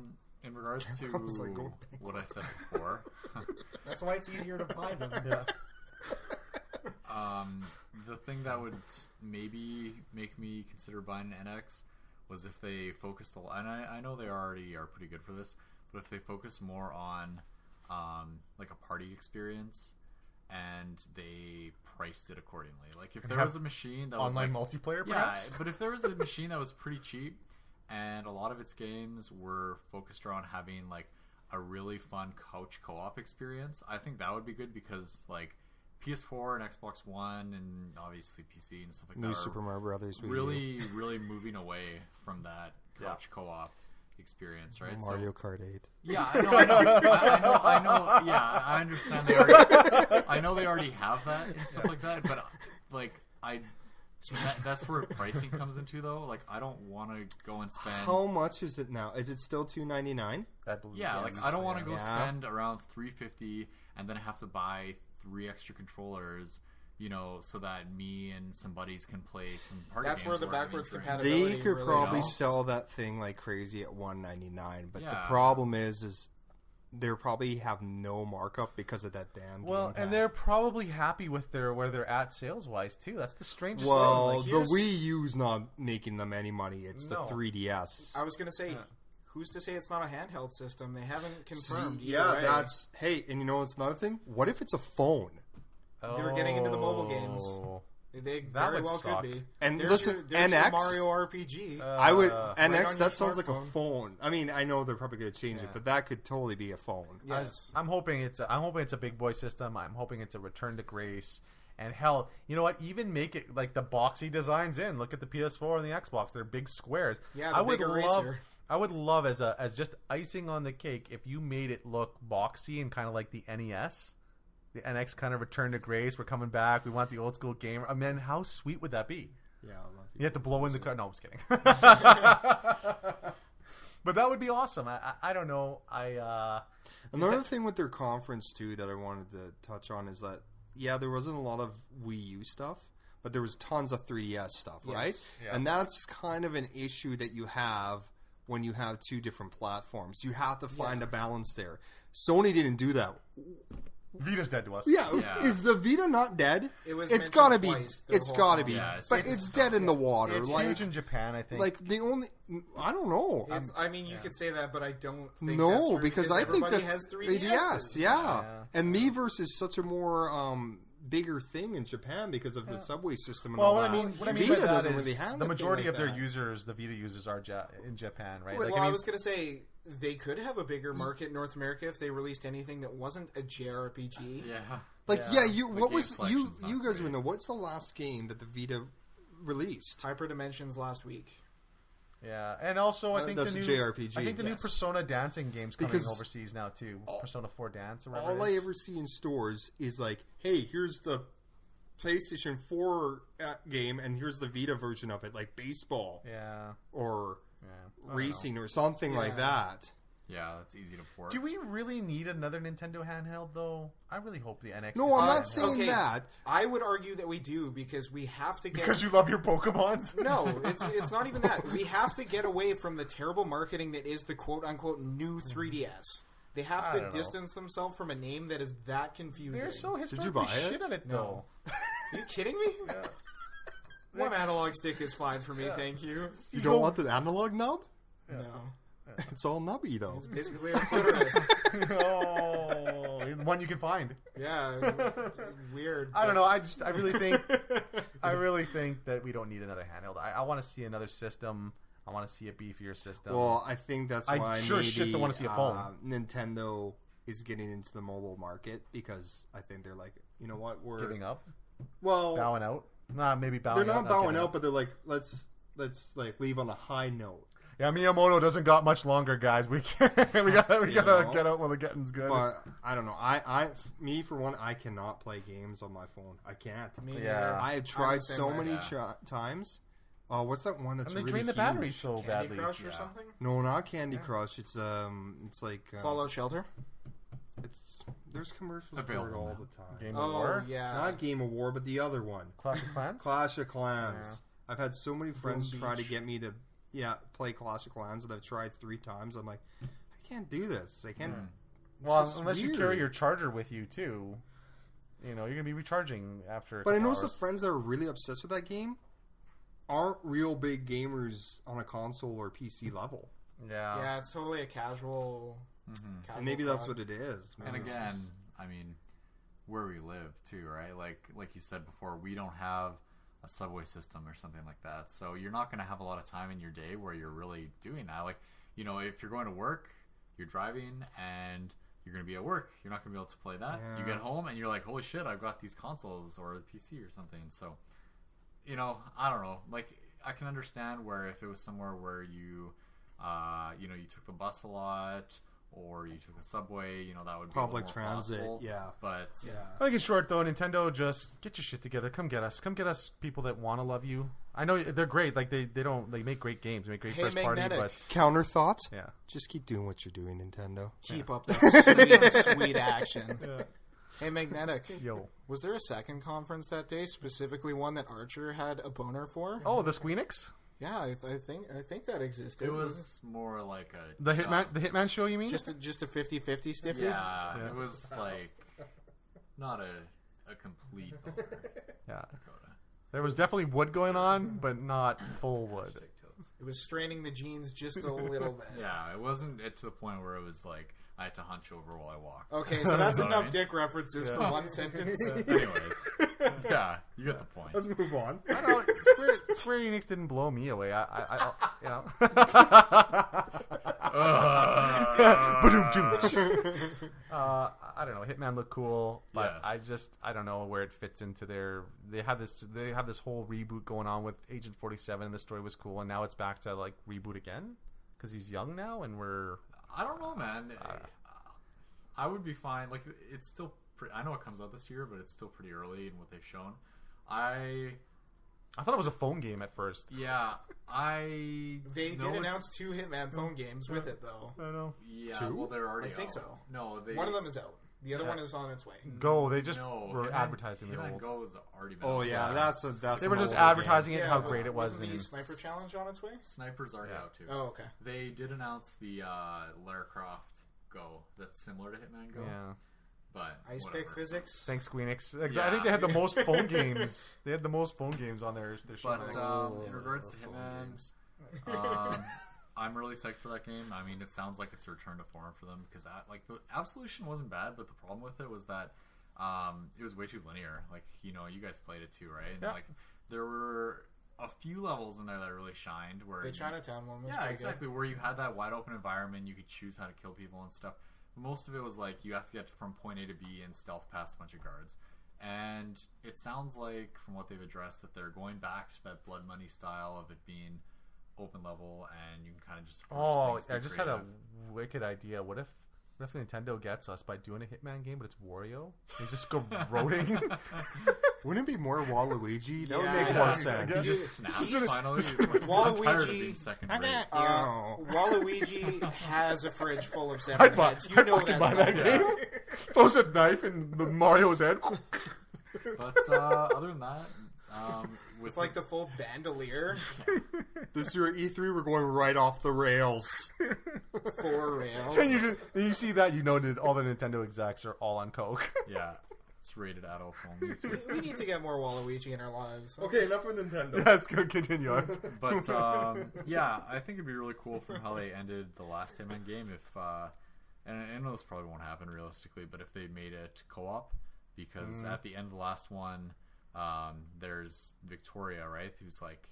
In regards to Capcom's like going what I said before, That's why it's easier to buy them. the thing that would maybe make me consider buying an NX was if they focused a lot. And I know they already are pretty good for this, but if they focus more on like a party experience and they priced it accordingly. Like if there have was a machine that was Online like, multiplayer, yeah, perhaps? but if there was a machine that was pretty cheap and a lot of its games were focused around having like a really fun couch co-op experience, I think that would be good because like PS4 and Xbox One and obviously PC and stuff like New that Super are Mario Brothers. Wii U. really moving away from that couch co-op experience, right? Mario Kart 8. Yeah, I know. Yeah, I understand. I know they already have that and stuff like that, but like that's where pricing comes into though. Like I don't want to go and spend. How much is it now? Is it still $2.99? I believe, Yeah, yes. like I don't want to go Yeah. spend around $350 and then have to buy 3 extra controllers, so that me and some buddies can play some party That's games where the we're having backwards during- compatibility They could really probably helps. sell that thing like crazy at $199, but the Yeah. problem is they probably have no markup because of that damn. Well, gamepad. and they're probably happy with where they're at sales wise too. That's the strangest well, thing. Like, the here's- Wii U's not making them any money. It's No. the 3DS. I was going to say, who's to say it's not a handheld system? They haven't confirmed. See, either yeah, way. that's and you know what's another thing? What if it's a phone? They were getting into the mobile games. Oh. They That very would well suck. could be. And there's listen, there's your NX Mario RPG. I would right NX. on That your sounds like a smartphone. phone. I mean, I know they're probably going to change it, but that could totally be a phone. Yes. I'm hoping it's a big boy system. I'm hoping it's a return to grace. And hell, you know what? Even make it like the boxy designs in. Look at the PS4 and the Xbox; they're big squares. Yeah, the I would big love. eraser. I would love as just icing on the cake if you made it look boxy and kind of like the NES. The NX kind of return to grace. We're coming back. We want the old school gamer. I mean, how sweet would that be? Yeah, a lot of You have to blow in the car. No, I'm just kidding. But that would be awesome. I don't know. Another thing with their conference too that I wanted to touch on is that there wasn't a lot of Wii U stuff, but there was tons of 3DS stuff, right? Yeah. And that's kind of an issue that you have when you have two different platforms. You have to find a balance there. Sony didn't do that. Vita's dead to us. Yeah, is the Vita not dead? It was It's mentioned gotta be. twice, their It's whole gotta be. conference. But it's dead in the water. It's like, huge in Japan, I think. like the only. I don't know. I mean, you could say that, but I don't think that's No, true because I think everybody that has 3DS, 3DSs. yeah. And Miiverse is such a more bigger thing in Japan because of the subway system and well, all what that. I mean by Vita that doesn't is really have the a thing majority like of their that. users, the Vita users, are in Japan, right? Well, Like, I was going to say they could have a bigger market in North America if they released anything that wasn't a JRPG. Yeah. Like, you. What game was you? collection's not You guys great. would know. What's the last game that the Vita released? Hyperdimensions last week. Yeah, and also I think that's the a new JRPG, I think the new yes. Persona dancing game's coming Because overseas now too. Persona 4 Dance or whatever. All it I is. ever see in stores is like, hey, here's the PlayStation 4 game, and here's the Vita version of it, like baseball Yeah. or I don't racing or something like that. Yeah, that's easy to port. Do we really need another Nintendo handheld though? I really hope the NX. No, is I'm a not handheld. saying that. I would argue that we do because we have to get. Because you love your Pokemons. No, it's not even that. We have to get away from the terrible marketing that is the quote unquote new 3DS. They have I to don't know. distance themselves from a name that is that confusing. They're so you historically buy it? shit at it though. Are you kidding me? One analog stick is fine for me, thank you. You don't want the analog nub? No. It's all nubby though. Basically a clitoris. Oh, the one you can find. Yeah. Weird. I don't know. I really think that we don't need another handheld. I want to see another system. I want to see a beefier system. Well, I think that's I why sure maybe, shit don't wanna see a phone. Nintendo is getting into the mobile market because I think they're like, you know what, we're giving up, well, bowing out. Nah, maybe bowing. they're out, not bowing giving out, up. but they're like, let's like leave on a high note. Yeah, Miyamoto doesn't got much longer, guys. We gotta know? get out while the getting's good. But I don't know. Me for one, I cannot play games on my phone. I can't. Yeah. I have I'm tried the same so way. many Yeah. times. What's that one that's and they really drain the huge? battery so Candy badly. Crush or Yeah. something? No, not Candy Crush. It's like Fallout Shelter? there's commercials for it Available all now. the time. Game of Oh, War, yeah. Not Game of War, but the other one, Clash of Clans. Clash of Clans. I've had so many friends Boom try to Beach. get me to play Clash of Clans, and I've tried 3 times. I'm like, I can't do this. I can't. it's Well, just unless you weird. carry your charger with you too, you're gonna be recharging after. But I know noticed the friends that are really obsessed with that game aren't real big gamers on a console or PC level. Yeah. Yeah, it's totally a casual. And maybe that's what it is. And Maybe it's again, just- I mean, where we live too, right? Like you said before, we don't have a subway system or something like that. So you're not going to have a lot of time in your day where you're really doing that. Like, if you're going to work, you're driving and you're going to be at work. You're not going to be able to play that. You Yeah. get home and you're like, holy shit, I've got these consoles or the PC or something. So, I don't know. Like, I can understand where if it was somewhere where you took the bus a lot or you took the subway, that would be Public a little more transit, possible. yeah. But I think in short though, Nintendo, just get your shit together. Come get us. Come get us people that want to love you. I know they're great. Like they make great games. They make great Hey, first party. Magnetic. But Counter thought? yeah, Just keep doing what you're doing, Nintendo. Keep up that sweet action. Hey, Magnetic. yo. Was there a second conference that day, specifically one that Archer had a boner for? Oh, the Squeenix, Yeah, I think that existed. it was more like a the Hitman show. You mean? just a 50-50 stiffy. yeah, Yeah. it was like not a complete boner. yeah. Dakota. There was definitely wood going on, but not full wood. It was straining the jeans just a little bit. Yeah, it wasn't to the point where it was like I had to hunch over while I walked. Okay, so that's You know what I enough mean? dick references for one sentence. Anyways, yeah, you get the point. Let's move on. I don't know. Square Enix didn't blow me away. I I don't know. Hitman looked cool, but Yes. I don't know where it fits into their. They have this whole reboot going on with Agent 47, and the story was cool, and now it's back to like reboot again because he's young now, and we're. I don't know, man. I would be fine. Like, it's still. I know it comes out this year, but it's still pretty early in what they've shown. I thought it was a phone game at first. Yeah, I. They know did it's- announce 2 Hitman phone games with it, though. I know. Yeah, 2? well, they're already. I think out. so. No, they. One of them is out. The other Yeah. one is on its way. Go. They just no, were Hitman- advertising their Hitman old. Go's already been. Oh out. yeah, that's They were an just older game. advertising it, how but great it was. Wasn't the and- Sniper Challenge on its way? Sniper's already Yeah. out too. Oh, okay. They did announce the Lara Croft Go that's similar to Hitman Go. Yeah. But Ice whatever. Pick Physics. Thanks, Squeenix. Like, Yeah. I think they had the most phone games. They had the most phone games on their show. But in regards to phone Hitman, games. I'm really psyched for that game. I mean, it sounds like it's a return to form for them because like the Absolution wasn't bad, but the problem with it was that it was way too linear. Like you guys played it too, right? And, Yeah. like there were a few levels in there that really shined. Where The Chinatown one was yeah, pretty exactly. Where you had that wide open environment, you could choose how to kill people and stuff. But most of it was like you have to get from point A to B and stealth past a bunch of guards. And it sounds like, from what they've addressed, that they're going back to that Blood Money style of it being open level and you can kind of just. approach Oh, things, be I just had a creative. wicked idea. What if Nintendo gets us by doing a Hitman game, but it's Wario? He's just corroding. Wouldn't it be more Waluigi? That would Yeah, make I more know. sense. He just snaps finally. Waluigi- I'm tired of being second rate. Waluigi has a fridge full of 7 I'd buy, heads. You I'd know fucking that's buy that not game. good. Throws a knife in the Mario's head. But other than that, with With like the full bandolier, This year at E3, we're going right off the rails. 4 rails. And you see that, you know that all the Nintendo execs are all on coke. yeah, it's rated adults only. So. We need to get more Waluigi in our lives. Okay, enough with Nintendo. Yes, go continue on. But yeah, I think it'd be really cool from how they ended the last Hitman game if, and I know this probably won't happen realistically, but if they made it co-op, because at the end of the last one, there's Victoria, right, who's like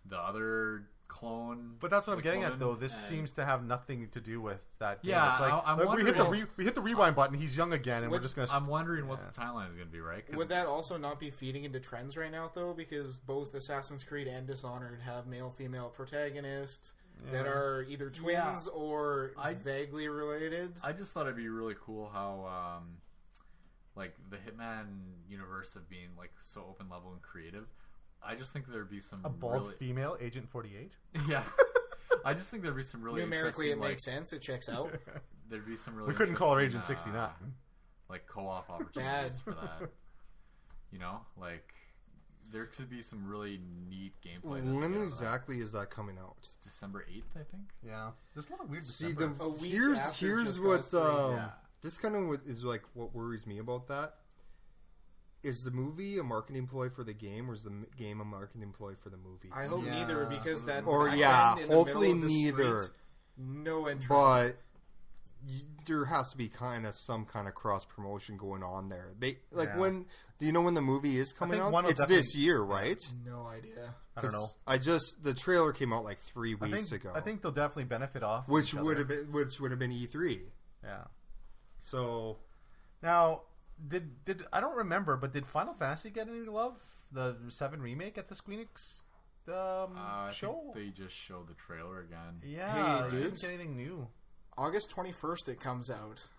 the other clone. But that's what I'm like, getting at, woman, though. This and- seems to have nothing to do with that game. Yeah, it's like, I'm we hit the wondering- we hit the rewind button. He's young again, and we're Would- just gonna. I'm wondering what Yeah. the timeline is going to be, right? 'Cause Would that it's- also not be feeding into trends right now, though? Because both Assassin's Creed and Dishonored have male-female protagonists that are either twins or vaguely related. I just thought it'd be really cool how, like, the Hitman universe of being, like, so open level and creative. I just think there'd be some a bald really... female Agent 48. Yeah. I just think there'd be some really Numerically, it interesting, makes sense. It checks out. There'd be some really We couldn't call her Agent interesting, 69. like, co-op opportunities for that. You know? Like, there could be some really neat gameplay. that When they get out of that. exactly is that coming out? It's December 8th, I think. Yeah, there's a lot of weird. See, December. A week here's after Just what Cause 3. Yeah. this kind of is like what worries me about that. Is the movie a marketing ploy for the game, or is the game a marketing ploy for the movie? I hope Yeah. neither, because that Or, back yeah, end in the hopefully middle of the neither. street, no interest. But there has to be some kind of cross promotion going on there. They like Yeah. when? Do you know when the movie is coming think out? one will It's this definitely- year, right? no idea. I don't know. The trailer came out like 3 weeks ago. I think they'll definitely benefit off. which each would other. have been E3. Yeah. So Now, did I don't remember, but did Final Fantasy get any love? The 7 remake at the Squeenix I show? think they just showed the trailer again. Yeah, Hey, they didn't dudes. get anything new August 21st, it comes out.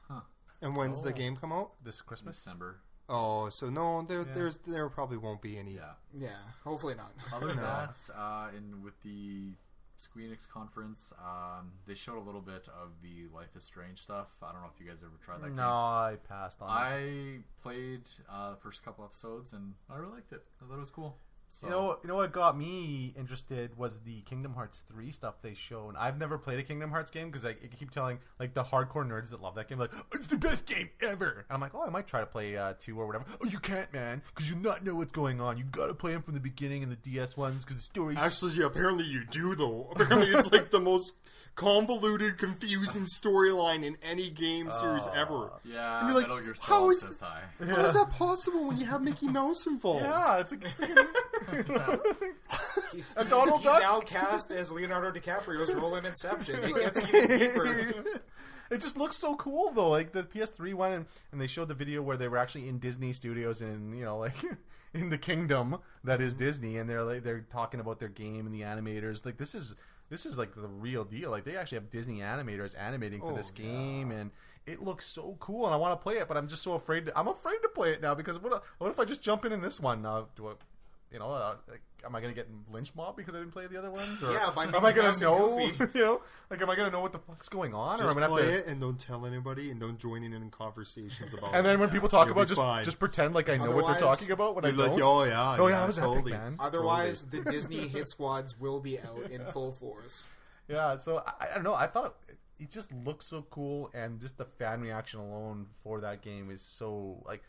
and when's the Oh. game come out? this Christmas. December. Oh, so no, there probably won't be any. Yeah. Yeah, hopefully not. Other than No. that, and with the Squeenix conference, they showed a little bit of the Life is Strange stuff. I don't know if you guys ever tried that No, game. I passed on it. I played the first couple episodes and I really liked it. I thought it was cool. So, You know what got me interested was the Kingdom Hearts 3 stuff they showed. I've never played a Kingdom Hearts game because I keep telling like the hardcore nerds that love that game, like, it's the best game ever. And I'm like, oh, I might try to play 2 or whatever. Oh, you can't, man, because you not know what's going on. You got to play them from the beginning in the DS ones because the story's Actually, yeah, apparently you do though. Apparently, it's like the most convoluted, confusing storyline in any game series ever. yeah, And you're like, Metal Gear how Solid is says hi. How is that possible when you have Mickey Mouse involved? yeah, it's a He's, Donald he's Duck? now cast as Leonardo DiCaprio's role in Inception. It gets even deeper. It just looks so cool though. Like the PS3 one, and they showed the video where they were actually in Disney Studios and like in the kingdom that is Disney, and they're talking about their game and the animators. Like this is like the real deal. Like they actually have Disney animators animating for this game, and it looks so cool. And I want to play it, but I'm just so afraid. I'm afraid to play it now because what if I just jump in this one? you know, like, am I going to get lynch mob because I didn't play the other ones? Or Yeah, by am making I going Mouse to and know? Goofy. You know, like, am I going to know what the fuck's going on? Or Just I'm going to play have to. it and don't tell anybody and don't join in conversations about And it. then when people talk You'll about be fine. just pretend like I know what they're Otherwise, talking about when I You're like, don't. oh yeah, Oh, yeah, that was totally. epic, man. Otherwise, the Disney hit squads will be out in full force. Yeah, so I don't know. I thought it just looked so cool, and just the fan reaction alone for that game is so like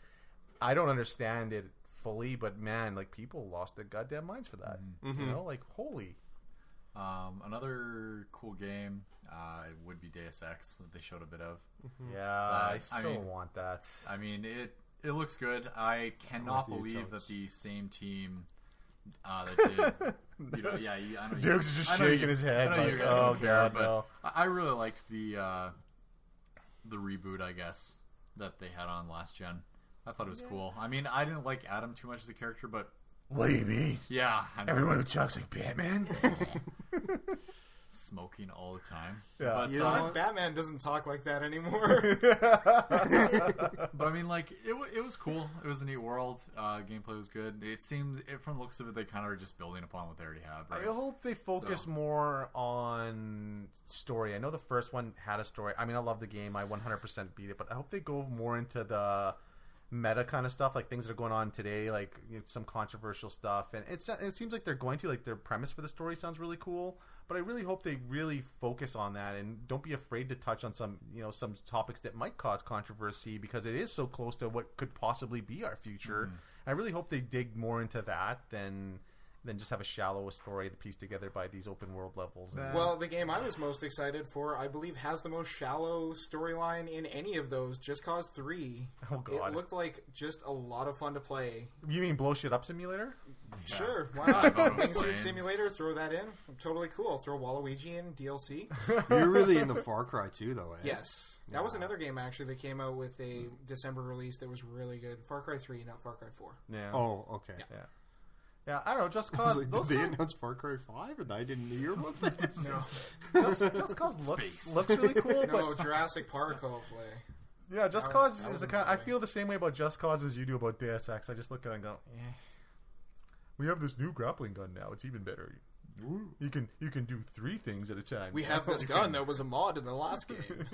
I don't understand it fully, but man, like people lost their goddamn minds for that. Mm-hmm. You know, like holy. Another cool game would be Deus Ex that they showed a bit of. Yeah, I I still mean- want that. I mean, it looks good. I cannot with you, believe that Totes. the same team that did, I know Dukes is just I know shaking his head I know you like, guys oh don't care, god, but no. I really liked the reboot, I guess, that they had on last gen. I thought it was cool. I mean, I didn't like Adam too much as a character, but What do you mean? yeah, I know, Everyone who talks like Batman. smoking all the time. Yeah. But, You know But what? Batman doesn't talk like that anymore. but I mean, like it was cool. It was a neat world. Gameplay was good. It seems, from the looks of it, they kind of are just building upon what they already have. Right? I hope they focus So- more on story. I know the first one had a story. I mean, I love the game. I 100% beat it, but I hope they go more into the meta kind of stuff, like things that are going on today, like some controversial stuff. And it seems like they're going to, like, their premise for the story sounds really cool. But I really hope they really focus on that and don't be afraid to touch on some topics that might cause controversy, because it is so close to what could possibly be our future. I really hope they dig more into that than just have a shallow story pieced together by these open world levels. Well, the game I was most excited for, I believe, has the most shallow storyline in any of those. Just Cause 3. Oh, God. It looked like just a lot of fun to play. You mean blow shit up simulator? Yeah. Sure, why About not? Wingsuit planes. Simulator, throw that in. Totally cool. Throw Waluigi in DLC. You're really into Far Cry too, though. Eh? Yes. That was another game, actually, that came out with a December release that was really good. Far Cry 3, not Far Cry 4. Yeah. Oh, okay. Yeah, I don't know. Just I was Cause like, those did they kind- announce Far Cry 5 and I didn't hear about this? No. Just Cause Space. looks really cool, No, but Jurassic Park, hopefully. yeah, Just that Cause was- that is was the kind. I amazing. feel the same way about Just Cause as you do about Deus Ex. I just look at it and go, we have this new grappling gun now. It's even better. You can do 3 things at a time. We have this gun that was a mod in the last game.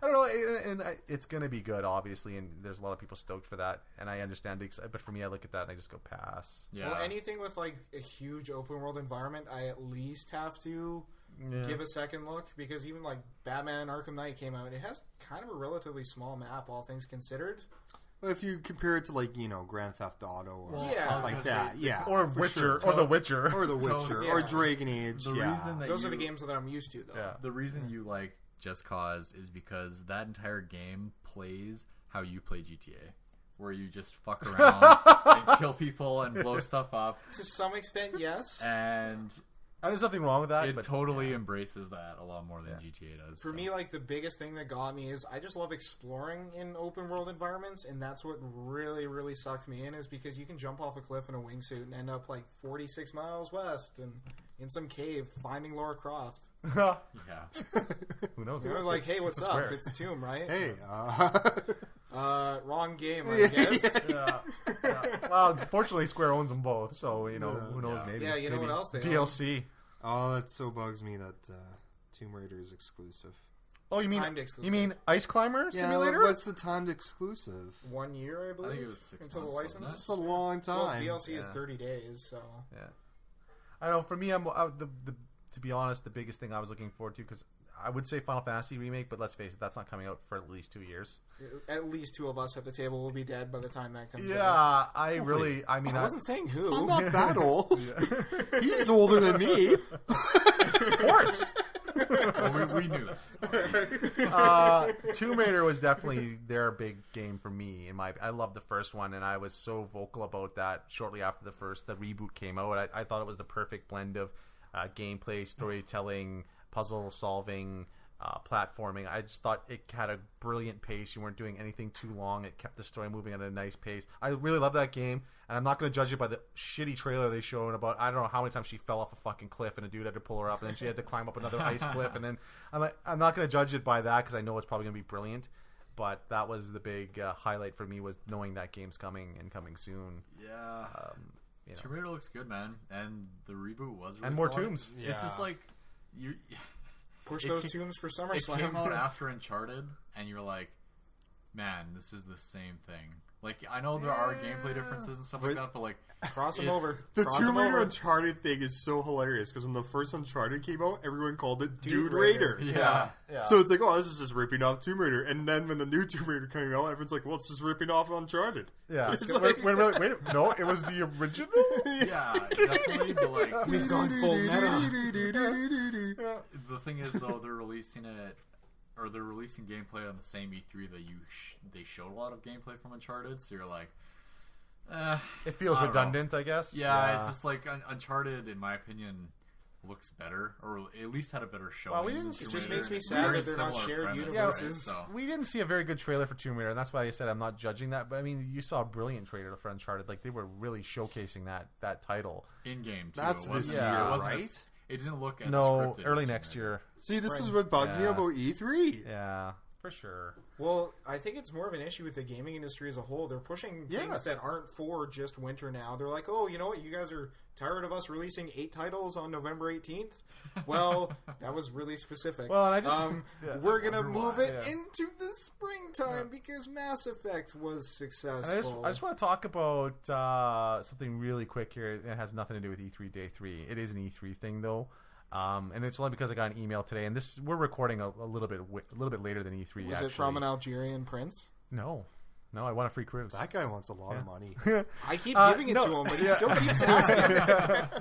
I don't know, and it's gonna be good, obviously, and there's a lot of people stoked for that, and I understand. But for me, I look at that and I just go pass. Yeah. Well, anything with like a huge open world environment, I at least have to Yeah. give a second look, because even like Batman Arkham Knight came out, it has kind of a relatively small map, all things considered. Well, if you compare it to, like, Grand Theft Auto or Well, Yeah. something I was like gonna that, say, yeah. Or for Witcher, sure. or The Witcher. Or The Totes. Witcher, Yeah. or Dragon Age, The yeah. reason that Those are you- the games that I'm used to, though. Yeah. The reason you like Just Cause is because that entire game plays how you play GTA, where you just fuck around and kill people and blow stuff up, To some extent, yes. and And there's nothing wrong with that. it but totally embraces that a lot more than Yeah. GTA does. For so. me, like, the biggest thing that got me is I just love exploring in open world environments, and that's what really, really sucked me in, is because you can jump off a cliff in a wingsuit and end up like 46 miles west and in some cave finding Lara Croft. yeah, who knows? They're like, hey, what's It's a up? square. It's a tomb, right? Hey, Wrong game, I guess. Yeah. Well, fortunately, Square owns them both, so who knows? Yeah. Maybe. Yeah, you know maybe what else they own? DLC. oh, that so bugs me that Tomb Raider is exclusive. Oh, you mean Timed exclusive. you mean Ice Climber Yeah, Simulator? what's the timed exclusive? 1 year, I believe, think it was 6 until the months, wasn't license. That's a long Well, time. DLC is Yeah. 30 days, so Yeah, I know. For me, to be honest, the biggest thing I was looking forward to, because I would say Final Fantasy remake, but let's face it, that's not coming out for at least 2 years. at least 2 of us at the table will be dead by the time that comes out. Yeah, I mean, I wasn't saying who. I'm not that old. He's older than me. of course. well, we knew that. Tomb Raider was definitely their big game for me. I loved the first one, and I was so vocal about that shortly after the reboot came out. I thought it was the perfect blend of gameplay, storytelling, puzzle solving, platforming. I just thought it had a brilliant pace. You weren't doing anything too long. It kept the story moving at a nice pace. I really love that game, and I'm not going to judge it by the shitty trailer they showed about, I don't know how many times she fell off a fucking cliff and a dude had to pull her up, and then she had to climb up another ice cliff, and then I'm not going to judge it by that, because I know it's probably going to be brilliant. But that was the big highlight for me, was knowing that game's coming and coming soon. Yeah. you know. Tomb Raider looks good, man, and the reboot was really And more solid. Tombs. It's just Yeah. like you. Push It those ca- tombs for It SummerSlam. came out after Uncharted, and you're like, man, this is the same thing. Like, I know there are gameplay differences and stuff like But- that, but like, Cross them it- over. The Cross Tomb them Raider over. Uncharted thing is so hilarious because when the first Uncharted came out, everyone called it Dude Dude Raider. Raider. yeah. So it's like, oh, this is just ripping off Tomb Raider. And then when the new Tomb Raider came out, everyone's like, well, it's just ripping off Uncharted. Yeah. It's Wait, like- wait, no, it was the original? Yeah, definitely, but like, We've gone full meta. the thing is, though, they're releasing it, or they're releasing gameplay on the same E3 that they showed a lot of gameplay from Uncharted, so you're like, It feels I don't know. redundant, I guess. Yeah, it's just like Uncharted, in my opinion, looks better, or at least had a better showing. Well, we than didn't- Tomb It just Raider. makes me sad Very that they're not similar shared premise, universes. right? So, We didn't see a very good trailer for Tomb Raider, and that's why I said I'm not judging that. But I mean, you saw a brilliant trailer for Uncharted. Like they were really showcasing that title. in game, too. That's it this wasn't- year, it wasn't right? as- it didn't look as No, scripted as early Tomb next Raider. year. See, this is Spring. what bugs me Yeah. about E3. Yeah, for sure. Well, I think it's more of an issue with the gaming industry as a whole. They're pushing Yes. things that aren't for just winter now. They're like, oh, you know what? You guys are tired of us releasing 8 titles on November 18th? Well, that was really specific. Well, and I just yeah. We're going to wonder move why. it Yeah. into the springtime because Mass Effect was successful. And I just want to talk about something really quick here. It has nothing to do with E3 Day 3. It is an E3 thing though, and it's only because I got an email today. And this we're recording a little bit later than E3. was actually. it from an Algerian prince? No, I want a free cruise. That guy wants a lot of money. I keep giving it no, to him, but he still keeps asking.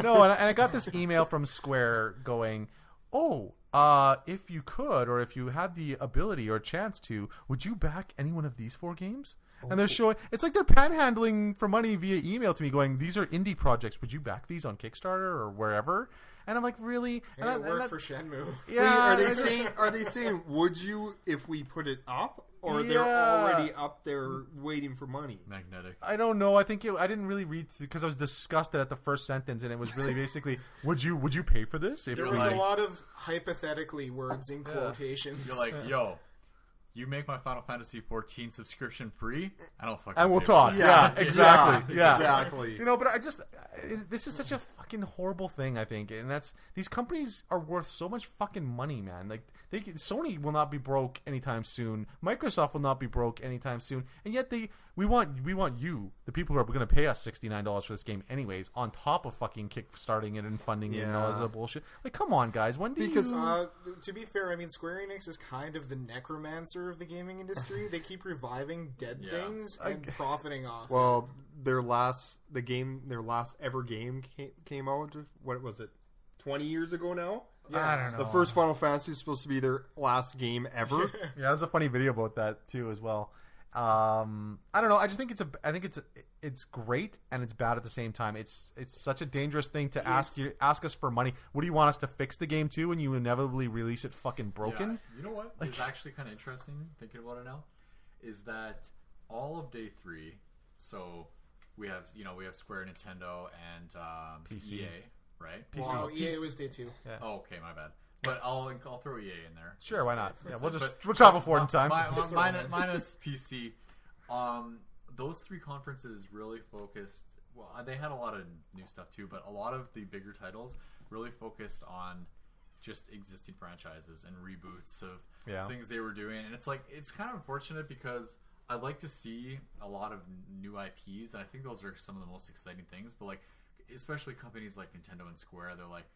No, and I got this email from Square going, "Oh, if you could, or if you had the ability or chance to, would you back any one of these 4 games?" And they're showing it's like they're panhandling for money via email to me, going, "These are indie projects. Would you back these on Kickstarter or wherever?" And I'm like, "Really?" And it worked for Shenmue. yeah, Are they I just- saying? Are they saying? Would you if we put it up, or they're Yeah. already up there waiting for money? Magnetic. I don't know. I think I didn't really read because I was disgusted at the first sentence, and it was really basically, "Would you pay for this?" If There it was was a lot of hypothetically words in quotations. You're like, yo, you make my Final Fantasy 14 subscription free, I don't fucking and we'll pay talk. for it. Yeah, exactly. Yeah, exactly. You know, but this is such a fucking horrible thing, I think, and that's these companies are worth so much fucking money, man. Like Sony will not be broke anytime soon. Microsoft will not be broke anytime soon, and yet we want you, the people who are going to pay us $69 for this game, anyways, on top of fucking kickstarting it and funding it and all this other bullshit. Like, come on, guys, when do Because, you? To be fair, I mean, Square Enix is kind of the necromancer of the gaming industry. They keep reviving dead Yeah. things and profiting off. Well, their last ever game came out. What was it? 20 years ago now. I don't know. The first Final Fantasy is supposed to be their last game ever. Yeah, there's a funny video about that too as well. I don't know. I just think it's great and it's bad at the same time. It's such a dangerous thing to ask us for money. What do you want us to fix the game to when you inevitably release it fucking broken? Yeah. You know what is actually kind of interesting, thinking about it now, is that all of day 3, so we have Square, Nintendo, and PC. EA, right? Wow, EA was day 2. Oh, okay, my bad. But I'll throw EA in there. Sure, why not? Yeah, we'll But travel forward in time. Minus PC. Those 3 conferences really focused. Well, they had a lot of new stuff too, but a lot of the bigger titles really focused on just existing franchises and reboots of things they were doing. And it's kind of unfortunate because I like to see a lot of new IPs, and I think those are some of the most exciting things. But like, especially companies like Nintendo and Square, they're like,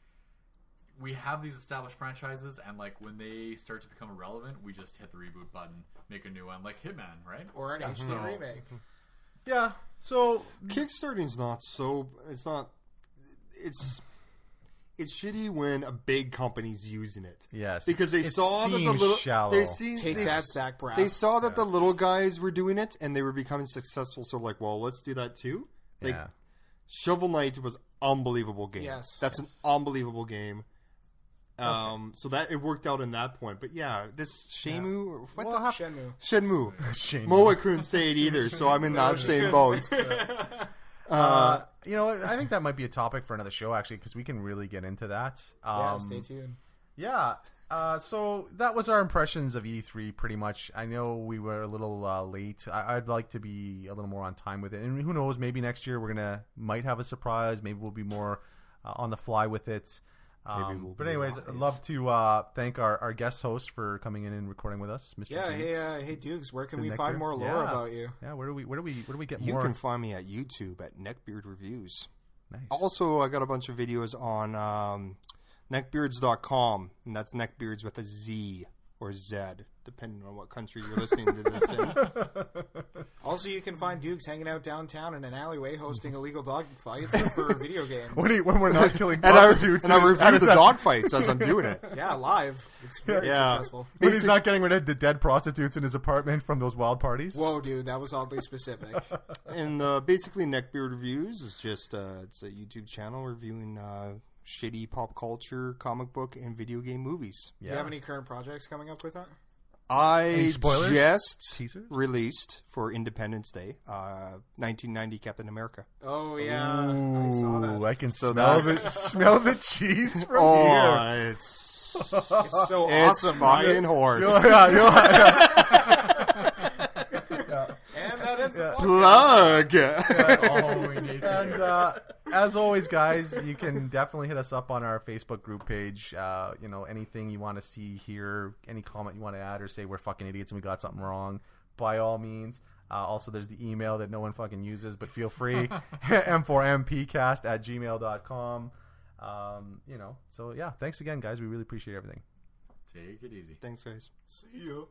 we have these established franchises, and like when they start to become irrelevant, we just hit the reboot button, make a new one, like Hitman, right? Or an HD remake. Yeah. So Kickstarting's not so. It's not. It's shitty when a big company's using it. yes, Because they it saw that the seems little shallow. Take that, Zach Braff. They saw that the little guys were doing it and they were becoming successful. So like, well, let's do that too. Like, Yeah. Shovel Knight was unbelievable game. Yes. That's an unbelievable game. So that it worked out in that point. But yeah, this Shenmue or what Well, the Shenmue. Shenmue. Shame. Moa couldn't say it either, so I'm in that same boat. You know, I think that might be a topic for another show actually, because we can really get into that. Yeah, stay tuned. Yeah. So that was our impressions of E3 pretty much. I know we were a little late. I'd like to be a little more on time with it. And who knows, maybe next year might have a surprise. Maybe we'll be more on the fly with it. But anyways, I'd love to thank our guest host for coming in and recording with us, Mr. Yeah, James. hey Dukes, where can The we find Neckbeard. more lore about you? Yeah, where do we get You more? can find me at YouTube at Neckbeard Reviews. Nice. Also, I got a bunch of videos on neckbeards.com, and that's neckbeards with a Z or Z, depending on what country you're listening to this in. Also, you can find Dukes hanging out downtown in an alleyway hosting illegal dog fights for video games. When we're not killing And I prostitutes. review the dog fights as I'm doing it. Yeah, live. It's very Yeah. successful. When he's not getting rid of the dead prostitutes in his apartment from those wild parties. Whoa, dude, that was oddly specific. And basically, Neckbeard Reviews is just it's a YouTube channel reviewing shitty pop culture, comic book, and video game movies. Do you have any current projects coming up with that? I spoilers? just Teasers? released for Independence Day 1990 Captain America. Oh, yeah. I saw Ooh, that. I can So smell the cheese from here. It's It's so it's awesome, fucking right? horse. And that ends the podcast. Plug. That's all we need to And do. as always, guys, you can definitely hit us up on our Facebook group page. Anything you want to see here, any comment you want to add or say we're fucking idiots and we got something wrong, by all means. Also, there's the email that no one fucking uses, but feel free. m4mpcast@gmail.com. So yeah, thanks again, guys. We really appreciate everything. Take it easy. Thanks, guys. See ya.